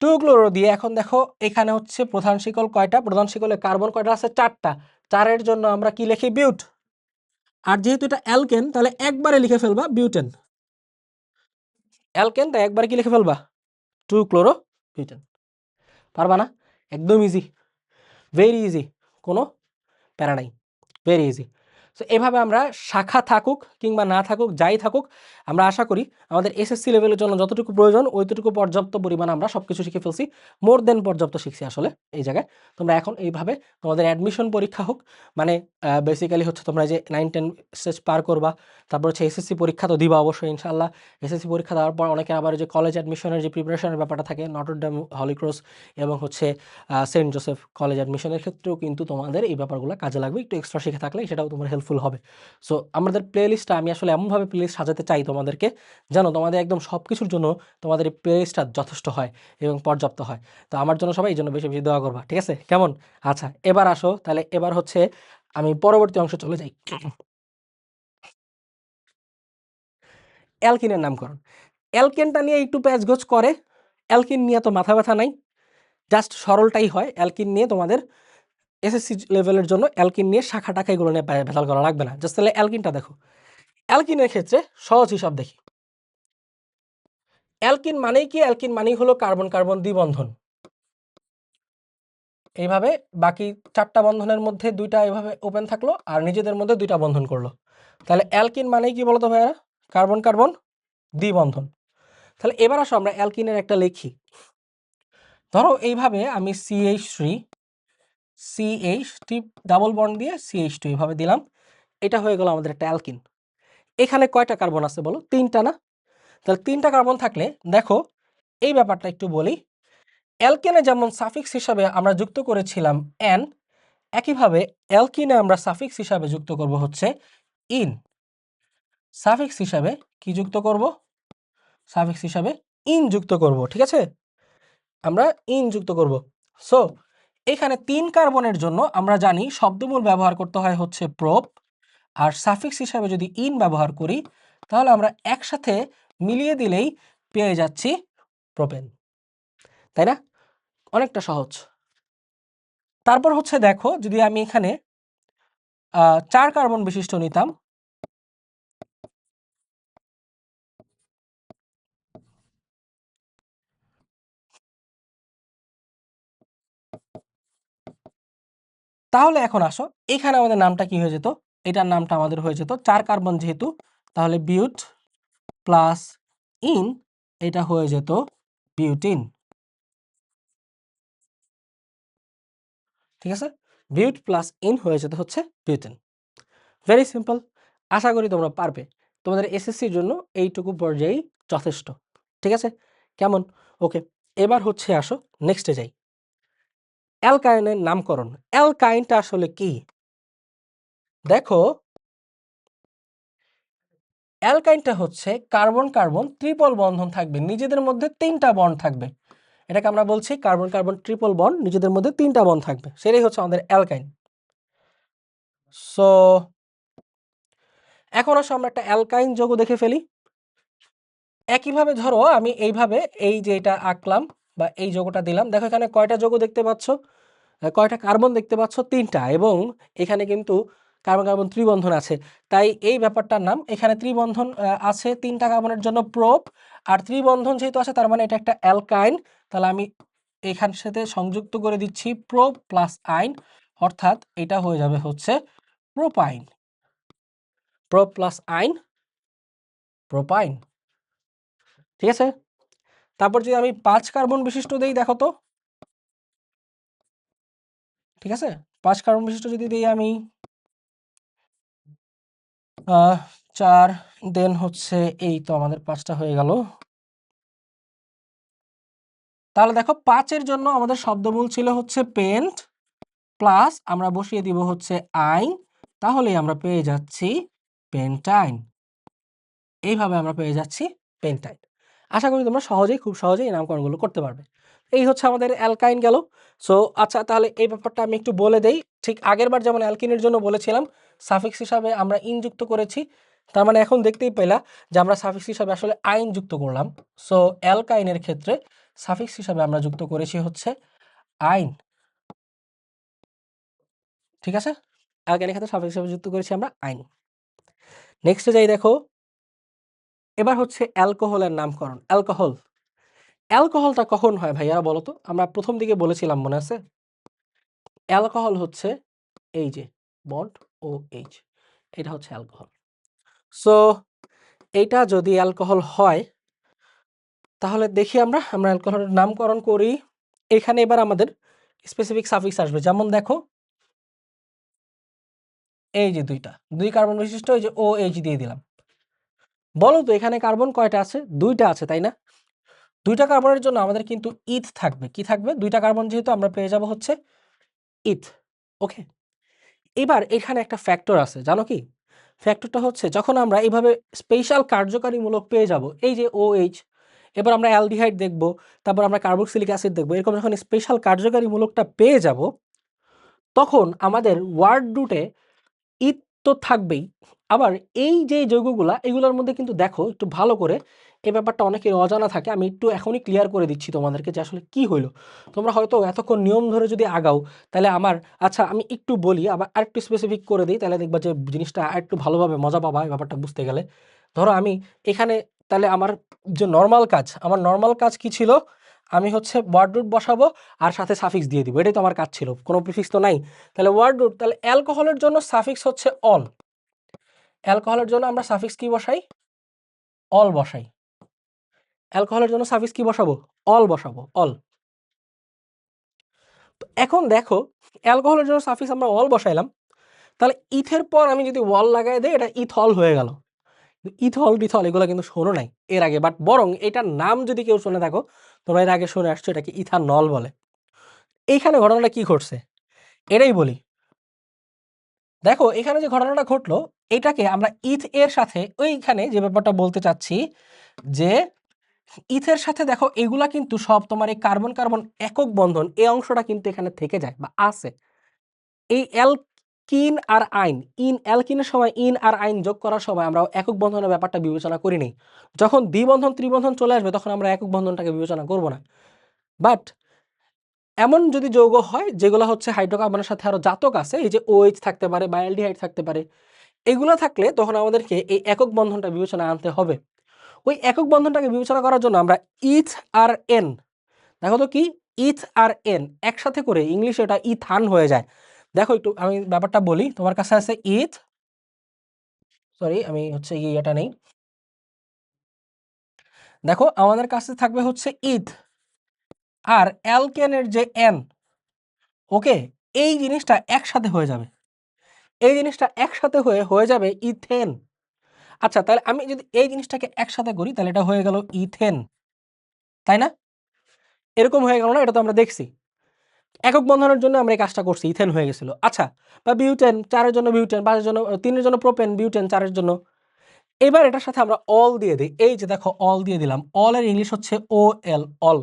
2 ক্লোরো দিয়ে এখন দেখো এখানে হচ্ছে প্রধান শিকল কয়টা? প্রধান শিকলে কার্বন কয়টা আছে? 4টা। 4-এর জন্য আমরা কি লিখি? বিউট। আর যেহেতু এটা অ্যালকেন, তাহলে একবারে লিখে ফেলবা বিউটেন। অ্যালকেন, তাই একবারে কি লিখে ফেলবা? 2 ক্লোরো বিউটেন। পারবা না? একদম ইজি, ভেরি ইজি, কোনো প্যারা নাই, ভেরি ইজি। সো এভাবে আমরা শাখা থাকুক কিংবা না থাকুক, যাই থাকুক, আমরা আশা করি আমাদের এসএসসি লেভেলের জন্য যতটুকু প্রয়োজন ওইটুকু পর্যাপ্ত পরিমাণ আমরা সবকিছু শিখে ফেলছি, মোর দেন পর্যাপ্ত শিখছি আসলে এই জায়গায়। তোমরা এখন এইভাবে তোমাদের অ্যাডমিশন পরীক্ষা হোক, মানে বেসিক্যালি হচ্ছে তোমরা যে 9-10 স্টেজ পার করবা, তারপর হচ্ছে এসএসসি পরীক্ষা তো দিবা অবশ্যই ইনশাআল্লাহ। এসএসসি পরীক্ষা দেওয়ার পর অনেকে আবার যে কলেজ অ্যাডমিশনের যে প্রিপারেশনের ব্যাপারটা থাকে, নটরডেম, হলি ক্রস এবং হচ্ছে সেন্ট জোসেফ কলেজ অ্যাডমিশনের ক্ষেত্রেও কিন্তু তোমাদের এই ব্যাপারগুলো কাজে লাগবে, একটু এক্সট্রা শিখে থাকলে সেটাও তোমার হেল্পফুল হবে। সো আমাদের প্লেলিস্টটা আমি আসলে এমনভাবে প্লেলিস্ট সাজাতে চাই তোমাদেরকে, যেন তোমাদের একদম সব কিছুর জন্য তোমাদের এই প্লেলিস্টটা যথেষ্ট হয় এবং পর্যাপ্ত হয়। তো আমার জন্য সবাই এই জন্য বেশি বেশি দোয়া করবা, ঠিক আছে? কেমন? আচ্ছা, এবার আসো তাহলে। এবার হচ্ছে আমি পরবর্তী অংশে চলে যাই। অ্যালকিনের নামকরণ। অ্যালকেনটা নিয়ে একটু প্যাচগোছ করে, অ্যালকিন নিয়ে তো মাথা ব্যথা নাই, জাস্ট সরলটাই হয়। অ্যালকিন নিয়ে তোমাদের এসএসসি লেভেলের জন্য অ্যালকিন নিয়ে শাখা টাখা এগুলো নিয়ে ভেজাল করা লাগবে না, জাস্ট তাহলে অ্যালকিনটা দেখো। অ্যালকিনের ক্ষেত্রে সহজ হিসাব দেখি। অ্যালকিন মানেই কি? অ্যালকিন মানেই হলো কার্বন কার্বন দ্বিবন্ধন। এইভাবে বাকি 4টা বন্ধনের মধ্যে 2টা এভাবে ওপেন থাকলো আর নিজেদের মধ্যে 2টা বন্ধন করলো। তাহলে অ্যালকিন মানেই কি বলতো ভাইয়া? কার্বন কার্বন দ্বিবন্ধন। তাহলে এবার আসো আমরা অ্যালকিনের একটা লিখি। ধরো এইভাবে আমি CH3 ডাবল বন্ড দিয়ে CH2 এইভাবে দিলাম, এটা হয়ে গেল আমাদের একটা অ্যালকিন। এখানে কয়টা কার্বন আছে বলো? 3টা না? তাহলে 3টা কার্বন থাকলে দেখো এই ব্যাপারটা একটু বলি। অ্যালকেনে যেমন সাফিক্স হিসাবে আমরা যুক্ত করেছিলাম n, একইভাবে অ্যালকিনে আমরা সাফিক্স হিসাবে যুক্ত করব হচ্ছে ইন। সাফিক্স হিসাবে কি যুক্ত করব? সাফিক্স হিসাবে ইন যুক্ত করব, ঠিক আছে? আমরা ইন যুক্ত করব। সো এখানে 3 কার্বনের জন্য আমরা জানি শব্দমূল ব্যবহার করতে হয় হচ্ছে প্রোপ, আর সাফিক্স হিসাবে যদি ইন ব্যবহার করি তাহলে আমরা একসাথে মিলিয়ে দিলেই পেয়ে যাচ্ছি প্রোপেন, তাই না? অনেকটা সহজ। তারপর হচ্ছে দেখো, যদি আমি এখানে 4 কার্বন বিশিষ্ট নিতাম, তাহলে এখন আসো এখানে আমাদের নামটা কি হয়ে যেত? এটার নামটা আমাদের হয়ে যেত 4 কার্বন যেহেতু, তাহলে বিউট প্লাস ইন, এটা হয়ে যেত বিউটিন, ঠিক আছে? বিউট প্লাস ইন হয়ে যেত হচ্ছে বিউটিন। Very simple. আশা করি তোমরা পারবে। তোমাদের এসএসসির জন্য এইটুকু পর্যায়েই যথেষ্ট, ঠিক আছে? কেমন? ওকে, এবার হচ্ছে আসো নেক্সটে যাই। অ্যালকাইনের নামকরণ। অ্যালকাইনটা আসলে কি? দেখো, অ্যালকাইনটা হচ্ছে কার্বন কার্বন ট্রিপল বন্ধন থাকবে, নিজেদের মধ্যে 3টা বন্ড থাকবে। এটাকে আমরা বলছি কার্বন কার্বন ট্রিপল বন্ড, নিজেদের মধ্যে 3টা বন্ড থাকবে, সেটাই হচ্ছে আমাদের অ্যালকাইন। সো এখন আসো আমরা একটা অ্যালকাইন যৌগ দেখে ফেলি। একইভাবে ধরো আমি এইভাবে এই যে এটা আঁকলাম বা এই যৌগটা দিলাম, দেখো এখানে কয়টা যৌগ দেখতে পাচ্ছ? কয়টা কার্বন দেখতে পাচ্ছ? 3টা, এবং এখানে কিন্তু কার্বন কার্বন ত্রিবন্ধন আছে। তাই এই ব্যাপারটার নাম, এখানে ত্রিবন্ধন আছে 3টা কার্বনের জন্য প্রোপ, আর ত্রিবন্ধন যেহেতু আছে তার মানে এটা একটা অ্যালকাইন। তাহলে আমি এখানের সাথে সংযুক্ত করে দিচ্ছি প্রোপ প্লাস আইন, অর্থাৎ এটা হয়ে যাবে হচ্ছে প্রোপাইন। প্রোপ প্লাস আইন, প্রোপাইন, ঠিক আছে? তারপর যদি আমি 5 কার্বন বিশিষ্ট দেই, দেখো তো, ঠিক আছে? 5 কার্বন বিশিষ্ট যদি দিই আমি 4, দেন হচ্ছে এই তো আমাদের 5টা হয়ে গেল। তাহলে দেখো 5-এর জন্য আমাদের শব্দমূল ছিল হচ্ছে পেন্ট, প্লাস আমরা বসিয়ে দিব হচ্ছে আইন, তাহলেই আমরা পেয়ে যাচ্ছি পেন্টাইন। এইভাবে আমরা পেয়ে যাচ্ছি পেন্টাইন। আশা করি তোমরা সহজেই, খুব সহজেই এই নামকরণগুলো করতে পারবে। এই হচ্ছে আমাদের অ্যালকাইন গেল। সো আচ্ছা, তাহলে এই ব্যাপারটা আমি একটু বলে দেই। ঠিক আগেরবার যেমন অ্যালকিনের জন্য বলেছিলাম সাফিক্স হিসাবে আমরা ইন যুক্ত করেছি, তার মানে এখন দেখতেই পেলা যে আমরা সাফিক্স হিসাবে আসলে আইন যুক্ত করলাম। সো অ্যালকাইনের ক্ষেত্রে সাফিক্স হিসাবে আমরা যুক্ত করেছি হচ্ছে আইন, ঠিক আছে? অ্যালকাইনের ক্ষেত্রে সাফিক্স হিসাবে যুক্ত করেছি আমরা আইন। নেক্সটে যাই, দেখো এবার হচ্ছে অ্যালকোহলের নামকরণ। অ্যালকোহল, অ্যালকোহলটা কখন হয় ভাইয়ারা বলো তো? আমরা প্রথম দিকে বলেছিলাম, মনে আছে? অ্যালকোহল হচ্ছে এই যে বন্ড ও এইচ, এটা হচ্ছে অ্যালকোহল। সো এইটা যদি অ্যালকোহল হয় তাহলে দেখি আমরা অ্যালকোহলের নামকরণ করি। এখানে এবার আমাদের স্পেসিফিক সাফিক্স আসবে, যেমন দেখো এই যে দুই কার্বন বিশিষ্ট এই যে OH দিয়ে দিলাম। বলো তো এখানে কার্বন কয়টা আছে? 2টা আছে, তাই না? 2টা কার্বনের জন্য আমাদের কিন্তু ইথ থাকবে। কি থাকবে? 2টা কার্বন যেহেতু আমরা পেয়ে যাব হচ্ছে ইথ। ওকে, এবার এখানে একটা ফ্যাক্টর আছে, জানো কি? ফ্যাক্টরটা হচ্ছে যখন আমরা এইভাবে স্পেশাল কার্যকারীমূলক পেয়ে যাব, এই যে OH, এবার আমরা অ্যালডিহাইড দেখব, তারপর আমরা কার্বক্সিলিক অ্যাসিড দেখব, এরকম যখন স্পেশাল কার্যকারীমূলকটা পেয়ে যাব, তখন আমাদের ওয়ার্ড রুটে ইথ তো থাকবেই। আবার এই যে যৌগগুলা, এগুলোর মধ্যে কিন্তু দেখো একটু ভালো করে, এই ব্যাপারটা অনেকের অজানা থাকে। আমি একটু এখনই ক্লিয়ার করে দিচ্ছি তোমাদেরকে যে আসলে কি হইলো। তোমরা হয়তো এতক্ষণ নিয়ম ধরে যদি আগাও তাহলে আমার, আচ্ছা আমি একটু বলি, আবার আরেকটু স্পেসিফিক করে দিই, তাহলে দেখবা যে জিনিসটা আরেকটু ভালোভাবে মজা পাবা এই ব্যাপারটা বুঝতে গেলে। ধরো আমি এখানে, তাহলে আমার যে নর্মাল কাজ কি ছিল? আমি হচ্ছে ওয়ার্ড রুট বসাবো আর সাথে সাফিক্স দিয়ে দিব, এটাই তো আমার কাজ ছিল, কোনো প্রিফিক্স তো নাই। তাহলে ওয়ার্ড রুট, তাহলে অ্যালকোহলের জন্য সাফিক্স হচ্ছে অল। অ্যালকোহলের জন্য আমরা সাফিক্স কি বসাই? অল বসাই। অ্যালকোহলের জন্য সাফিক্স কি বসাবো? অল বসাবো, অল। তো এখন দেখো, অ্যালকোহলের জন্য সাফিক্স আমরা অল বসাইলাম, তাহলে ইথের পর আমি যদি ওয়াল লাগাই দেই, এটা ইথল হয়ে গেল। ইথল ডিথল এগুলো কিন্তু শোনো নাই এর আগে, বাট বরং এটার নাম যদি কেউ শুনে থাকো, তোমরা এর আগে শুনে আসছো, এটাকে ইথানল বলে। এইখানে ঘটনাটা কি ঘটছে এটাই বলি। দেখো এখানে যে ঘটনাটা ঘটলো, এটাকে আমরা ইথ এর সাথে, ওইখানে যে ব্যাপারটা বলতে চাচ্ছি, যে ইথের সাথে দেখো এগুলা কিন্তু সব তোমার এই কার্বন কার্বন একক বন্ধন, এই অংশটা কিন্তু এখানে থেকে যায় বা আছে। এই অ্যালকিন আর আইন, অ্যালকিনের সময় ইন আর আইন যোগ করার সময় আমরা একক বন্ধনের ব্যাপারটা বিবেচনা করি নি। যখন দ্বিবন্ধন ত্রিবন্ধন চলে আসবে তখন আমরা একক বন্ধনটাকে বিবেচনা করব না। বাট এমন যদি যৌগ হয় যেগুলো হচ্ছে হাইড্রোকার্বনের সাথে আরো জাতক আছে, এই যে OH থাকতে পারে বা অ্যালডিহাইড থাকতে পারে, এগুলো থাকলে তখন আমাদেরকে এই একক বন্ধনটা বিবেচনা আনতে হবে। ওই একক বন্ধনটাকে বিবেচনা করার জন্য আমরা ইথ আর এন, দেখো তো কি, ইথ আর এন একসাথে করে ইংলিশে এটা ইথান হয়ে যায়। দেখো একটু আমি ব্যাপারটা বলি, তোমার কাছে আছে ইথ, সরি আমি হচ্ছে এটা নেই, দেখো আমাদের কাছে থাকবে হচ্ছে ইথ আর অ্যালকেনের যে এন, ওকে, এই জিনিসটা একসাথে হয়ে যাবে, এই জিনিসটা একসাথে হয়ে যাবে ইথেন। আচ্ছা তাহলে আমি যদি এই জিনিসটাকে একসাথে করি তাহলে এটা হয়ে গেল ইথেন, তাই না? এরকম হয়ে গেল না? এটা তো আমরা দেখছি একক বন্ধনের জন্য আমরা এই কাজটা করছি, ইথেন হয়ে গেছিল। আচ্ছা, বা বিউটেন, 4 এর জন্য বিউটেন, 5 এর জন্য, 3 এর জন্য প্রোপেন, বিউটেন 4 এর জন্য। এবার এটার সাথে আমরা অল দিয়ে দিই, এই যে দেখো অল দিয়ে দিলাম, অল এর ইংলিশ হচ্ছে OL, অল।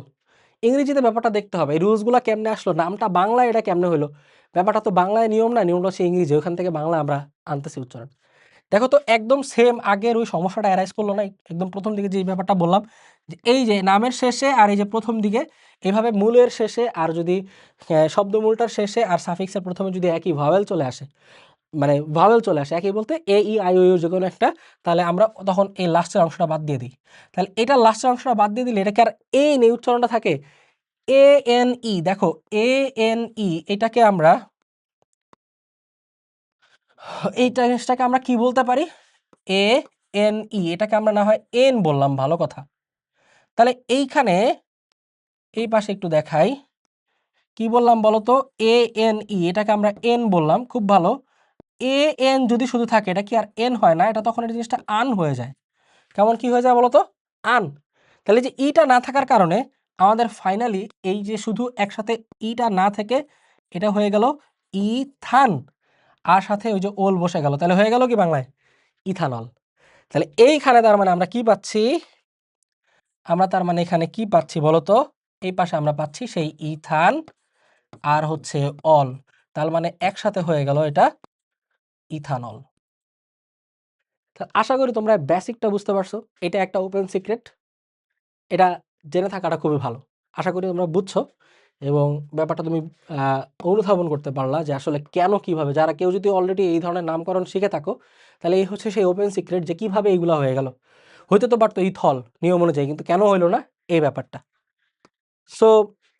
ইংরেজিতে ব্যাপারটা দেখতে হবে, এই রুলসগুলো কেমনে আসলো, নামটা বাংলায় এটা কেমনে হলো, ব্যাপারটা তো বাংলায় নিয়ম না, নিয়মটা হচ্ছে ইংরেজি, ওখান থেকে বাংলা আমরা আনতেছি উচ্চারণ। দেখো তো একদম সেম আগের ওই সমস্যাটা অ্যারাইজ করলো না? একদম প্রথম দিকে যে ব্যাপারটা বললাম, যে এই যে নামের শেষে আর এই যে প্রথম দিকে, এভাবে মূলের শেষে আর যদি শব্দমূলটার শেষে আর সাফিক্সের প্রথমে যদি একই ভাওয়েল চলে আসে, মানে ভাওয়েল চলে আসে একই বলতে AEIOU যে কোনো একটা, তাহলে আমরা তখন এই লাস্টের অংশটা বাদ দিয়ে দিই। তাহলে এটা লাস্টের অংশটা বাদ দিয়ে দিলে এটাকে আর এ নেই, উচ্চারণটা থাকে ANE। দেখো ANE, এটাকে আমরা, এইটা জিনিসটাকে আমরা কি বলতে পারি? ANE, এটাকে আমরা না হয় এন বললাম, ভালো কথা। তাহলে এইখানে এই পাশে একটু দেখাই, কি বললাম বলো তো? ANE, এটাকে আমরা এন বললাম, খুব ভালো। AN যদি শুধু থাকে এটা কি আর এন হয় না? এটা তখন এই জিনিসটা আন হয়ে যায়। কেমন কি হয়ে যায় বলো তো? আন। তাহলে যে ইটা না থাকার কারণে আমাদের ফাইনালি এই যে শুধু একসাথে ইটা না থেকে এটা হয়ে গেল ইথান, আর সাথে ওই যে ওল বসে গেল, তাহলে হয়ে গেল কি বাংলায়? ইথানল। তাহলে এইখানে তার মানে আমরা কি পাচ্ছি? আমরা তার মানে এখানে কি পাচ্ছি বলতো? এই পাশে আমরা পাচ্ছি সেই ইথান আর হচ্ছে অল, তার মানে একসাথে হয়ে গেল এটা ইথানল। আশা করি তোমরা বেসিকটা বুঝতে পারছো, এটা একটা ওপেন সিক্রেট, এটা জেনে থাকাটা খুবই ভালো। আশা করি তোমরা বুঝছো এবং ব্যাপারটা তুমি অনুধাবন করতে পারলা যে আসলে কেন, কিভাবে, যারা কেউ যদি অলরেডি এই ধরনের নামকরণ শিখে থাকো তাহলে এই হচ্ছে সেই ওপেন সিক্রেট যে কিভাবে এইগুলো হয়ে গেল। হইতে তো পারতো ইথল নিয়ম অনুযায়ী, কিন্তু কেন হইলো না এই ব্যাপারটা। সো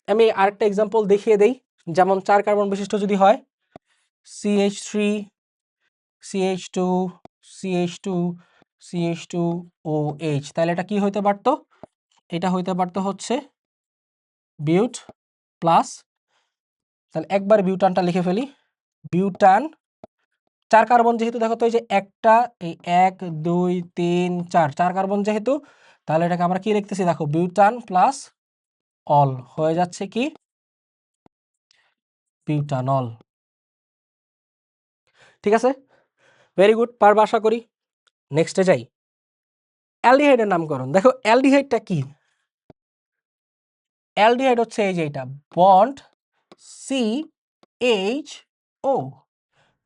আমি আরেকটা এক্সাম্পল দেখিয়ে দেই, যেমন 4 কার্বন বিশিষ্ট যদি হয়, CH3 CH2 CH2 CH2OH, তাহলে এটা কি হইতে পারতো? এটা হইতে পারতো হচ্ছে বিউট প্লাস, তাহলে একবার বিউটানটা লিখে ফেলি, বিউটান 4 কার্বন যেহেতু, দেখো তো এই যে একটা, এই 1 2 3 4 4 কার্বন যেহেতু, তাহলে এটাকে আমরা কি লিখতেছি দেখো, বিউটান প্লাস অল হয়ে যাচ্ছে কি বিউটানল। ঠিক আছে, ভেরি গুড, পারবা আশা করি। নেক্সটে যাই, অ্যালডিহাইডের নামকরণ। দেখো অ্যালডিহাইডটা কি? অ্যালডিহাইড হচ্ছে এই যে এটা, বন্ড CHO,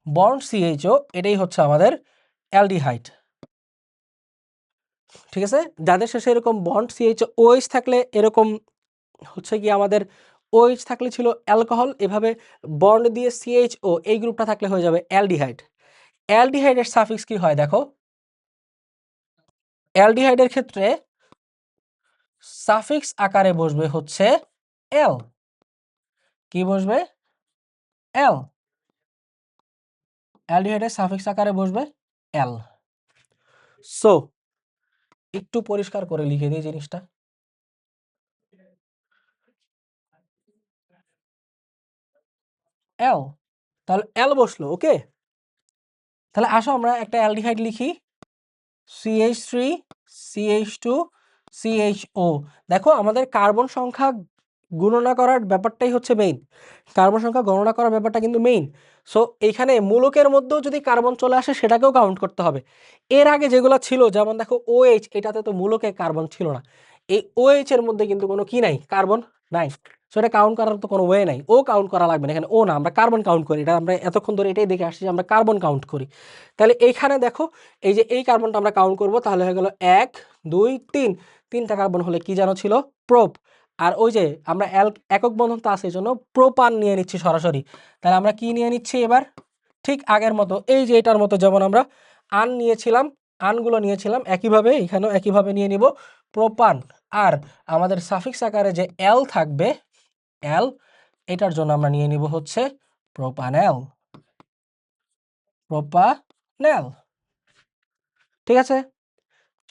বন্ড CHO, এটাই হচ্ছে আমাদের অ্যালডিহাইড। ঠিক আছে, যাদের শেষে এরকম বন্ড CHO OH থাকলে এরকম হচ্ছে কি আমাদের OH থাকলে ছিল অ্যালকোহল, এভাবে বন্ড দিয়ে CHO এই গ্রুপটা থাকলে হয়ে যাবে অ্যালডিহাইড। অ্যালডিহাইডের সাফিক্স কি হয় দেখো, অ্যালডিহাইডের ক্ষেত্রে সাফিক্স আকারে বসবে হচ্ছে এল। কি বসবে? এল। অ্যালডিহাইডের সাফিক্স আকারে বসবে এল। সো একটু পরিষ্কার করে লিখে দিই জিনিসটা, এল, তাহলে এল বসলো। ওকে, তাহলে আসো আমরা একটা অ্যালডিহাইড লিখি, CH3 CH2 CHO। দেখো আমাদের কার্বন সংখ্যা গণনা করার ব্যাপারটাই হচ্ছে মেইন, কার্বন সংখ্যা গণনা করার ব্যাপারটা কিন্তু মেইন। সো এইখানে মূলকের মধ্যেও যদি কার্বন চলে আসে সেটাকেও কাউন্ট করতে হবে। এর আগে যেগুলো ছিল, যেমন দেখো OH, এটাতে তো মূলকে কার্বন ছিল না, এই OH এর মধ্যে কিন্তু কোনো কি নাই, কার্বন নাই। সো এটা কাউন্ট করার তো কোনো ওয়ে নাই, ও কাউন্ট করা লাগবে না এখানে, ও না, আমরা কার্বন কাউন্ট করি, এটা আমরা এতক্ষণ ধরে এটাই দেখে আসছি যে আমরা কার্বন কাউন্ট করি। তাহলে এইখানে দেখো এই যে এই কার্বনটা আমরা কাউন্ট করব, তাহলে হয়ে গেল 1 2 3, তিনটা কার্বন হলে কি যেন ছিল, প্রোপ। আর ওই যে আমরা একক বন্ধন তো আছে, এই জন্য প্রোপান নিয়ে নিচ্ছি সরাসরি। তাহলে আমরা কি নিয়ে নিচ্ছি এবার, ঠিক আগের মতো, এই যে এটার মতো যেমন আমরা আন নিয়েছিলাম, আনগুলো নিয়েছিলাম, একইভাবে এখানেও একইভাবে নিয়ে নিব প্রোপান। আর আমাদের সাফিক্স আকারে যে এল থাকবে, এল, এটার জন্য আমরা নিয়ে নিব হচ্ছে প্রোপানেল, প্রোপানেল। ঠিক আছে,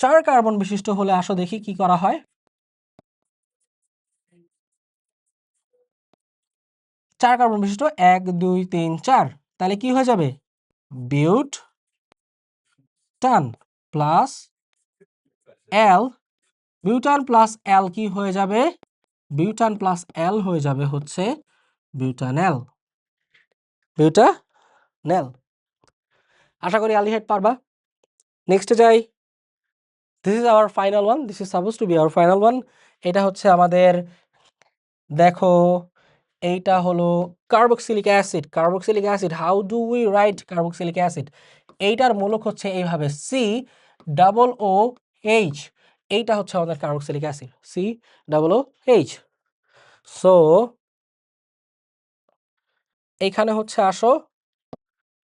4 কার্বন বিশিষ্ট হলে আসো দেখি কি করা হয়। 4 কার্বন বিশিষ্ট, 1 2 3 4, তাহলে কি হয়ে যাবে, বিউট টান প্লাস এল, বিউটান প্লাস এল কি হয়ে যাবে, বিউটান প্লাস এল হয়ে যাবে হচ্ছে বিউটানেল, বিউটানেল। আশা করি অ্যালডিহাইড পারবা। নেক্সটে যাই, this is our final one, this is suppose two B hour final one. এটা হচ্ছে আমাদের, দেখো এইটা হলো carboxylic acid. Carboxylic acid, how do we write carboxylic acid? এইটার মূলক হচ্ছে এইভাবে COOH, এইটা হচ্ছে আমাদের কার্বক্সিলিক অ্যাসিড, COOH। সো এইখানে হচ্ছে আসো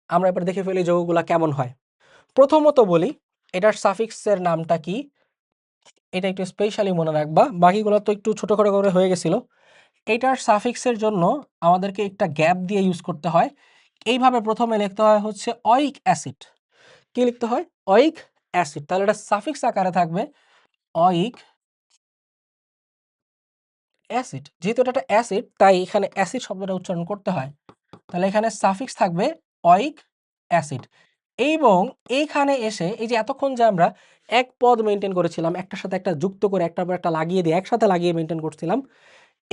আমরা এবার দেখে ফেলি যৌগগুলা কেমন হয়। প্রথমত বলি এটার সাফিক্সের নামটা কি, এটা একটু স্পেশালি মনে রাখবা, বাকিগুলো তো একটু ছোটখাটো করে হয়ে গেছিল। এইটার সাফিক্সের জন্য আমাদেরকে একটা গ্যাপ দিয়ে ইউজ করতে হয়। এইভাবে প্রথমে লিখতে হয় হচ্ছে অয়িক অ্যাসিড। কি লিখতে হয়? অয়িক অ্যাসিড। তাহলে এটা সাফিক্স আকারে থাকবে অয়িক অ্যাসিড। যেহেতু এটা একটা অ্যাসিড, তাই এখানে অ্যাসিড শব্দটা উচ্চারণ করতে হয়। তাহলে এখানে সাফিক্স থাকবে অয়িক অ্যাসিড। এবং এইখানে এসে এই যে এতক্ষণ যে আমরা এক পদ মেনটেন করেছিলাম, একটার সাথে একটা যুক্ত করে একটার পর একটা লাগিয়ে দিয়ে একসাথে লাগিয়ে মেনটেন করছিলাম,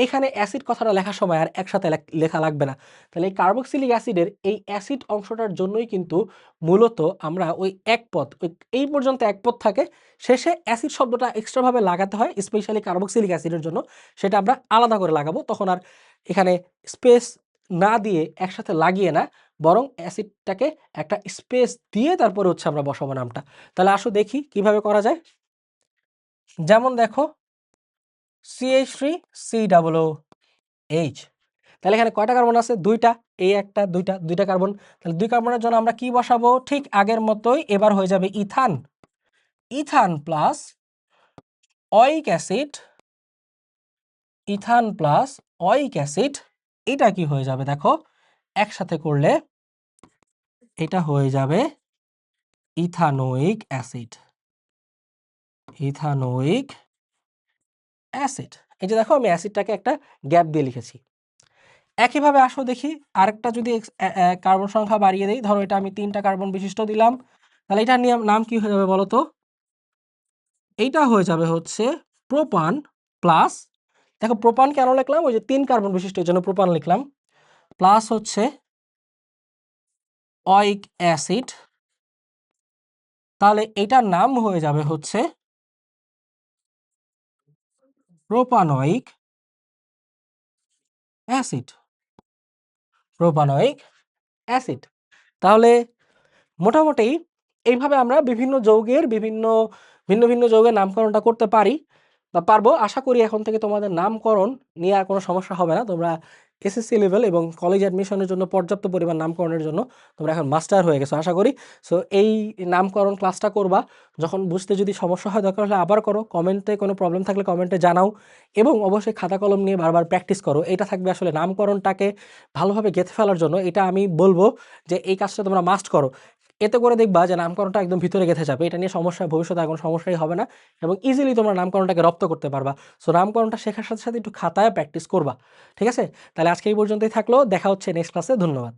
এখানে অ্যাসিড কথাটা লেখার সময় আর একসাথে লেখা লাগবে না। তাহলে এই কার্বক্সিলিক অ্যাসিডের এই অ্যাসিড অংশটার জন্যই কিন্তু মূলত আমরা ওই এক পদ, এই পর্যন্ত এক পদ থাকে, শেষে অ্যাসিড শব্দটা এক্সট্রাভাবে লাগাতে হয় স্পেশালি কার্বক্সিলিক অ্যাসিডের জন্য। সেটা আমরা আলাদা করে লাগাবো, তখন আর এখানে স্পেস না দিয়ে একসাথে লাগিয়ে না, বরং অ্যাসিডটাকে একটা স্পেস দিয়ে তারপরে হচ্ছে আমরা বসাবো নামটা। তাহলে আসো দেখি কিভাবে করা যায়। যেমন দেখো CH3COOH, তাহলে এখানে কয়টা কার্বন আছে? দুইটা, এই একটা, দুইটা কার্বন। তাহলে 2 কার্বনের জন্য আমরা কি বসাবো? ঠিক আগের মতোই, এবার হয়ে যাবে ইথান, ইথান প্লাস অয়িক অ্যাসিড, ইথান প্লাস অয়িক অ্যাসিড। এটা কি হয়ে যাবে দেখো, একসাথে করলে এটা হয়ে যাবে ইথানোয়িক অ্যাসিড। Ethanoic acid. এই যে দেখো আমি অ্যাসিডটাকে একটা গ্যাপ দিয়ে লিখেছি। একইভাবে আসো দেখি আরেকটা যদি কার্বন সংখ্যা বাড়িয়ে দেই, ধরো এটা আমি 3টা কার্বন বিশিষ্ট দিলাম, তাহলে এটার নাম কি হয়ে যাবে বলো তো? এইটা হয়ে যাবে হচ্ছে প্রোপান প্লাস, দেখো প্রোপান কেন লিখলাম? ওই যে 3 কার্বন বিশিষ্ট এর জন্য প্রোপান লিখলাম, প্লাস হচ্ছে অয়িক অ্যাসিড, তাহলে এটার নাম হয়ে যাবে হচ্ছে প্রোপানয়িক অ্যাসিড। Propanoic acid. তাহলে মোটামুটি এইভাবে আমরা বিভিন্ন যৌগের ভিন্ন ভিন্ন যৌগের নামকরণটা করতে পারি বা পারবো। আশা করি এখন থেকে তোমাদের নামকরণ নিয়ে আর কোনো সমস্যা হবে না। তোমরা এসএসসি লেভেল এবং কলেজ অ্যাডমিশনের জন্য পর্যাপ্ত পরিমাণ নামকরণের জন্য তোমরা এখন মাস্টার হয়ে গেছো আশা করি। সো এই নামকরণ ক্লাসটা করবা, যখন বুঝতে যদি সমস্যা হয় দরকার হলে আবার করো, কমেন্টে কোনো প্রবলেম থাকলে কমেন্টে জানাও এবং অবশ্যই খাতা কলম নিয়ে বারবার প্র্যাকটিস করো। এটা থাকবে আসলে নামকরণটাকে ভালোভাবে গেঁথে ফেলার জন্য। এটা আমি বলবো যে এই কাজটা তোমরা মাস্ট করো। এতে করে দেখবা যে নামকরণটা একদম ভিতরে গেঁথে যাবে। এটা নিয়ে সমস্যা ভবিষ্যতে আর কোনো সমস্যাই হবে না এবং ইজিলি তোমরা নামকরণটাকে রপ্ত করতে পারবা। সো নামকরণটা শেখার সাথে সাথে একটু খাতায় প্র্যাকটিস করবা। ঠিক আছে? তাহলে আজকে এই পর্যন্তই থাকলো। দেখা হচ্ছে নেক্সট ক্লাসে। ধন্যবাদ।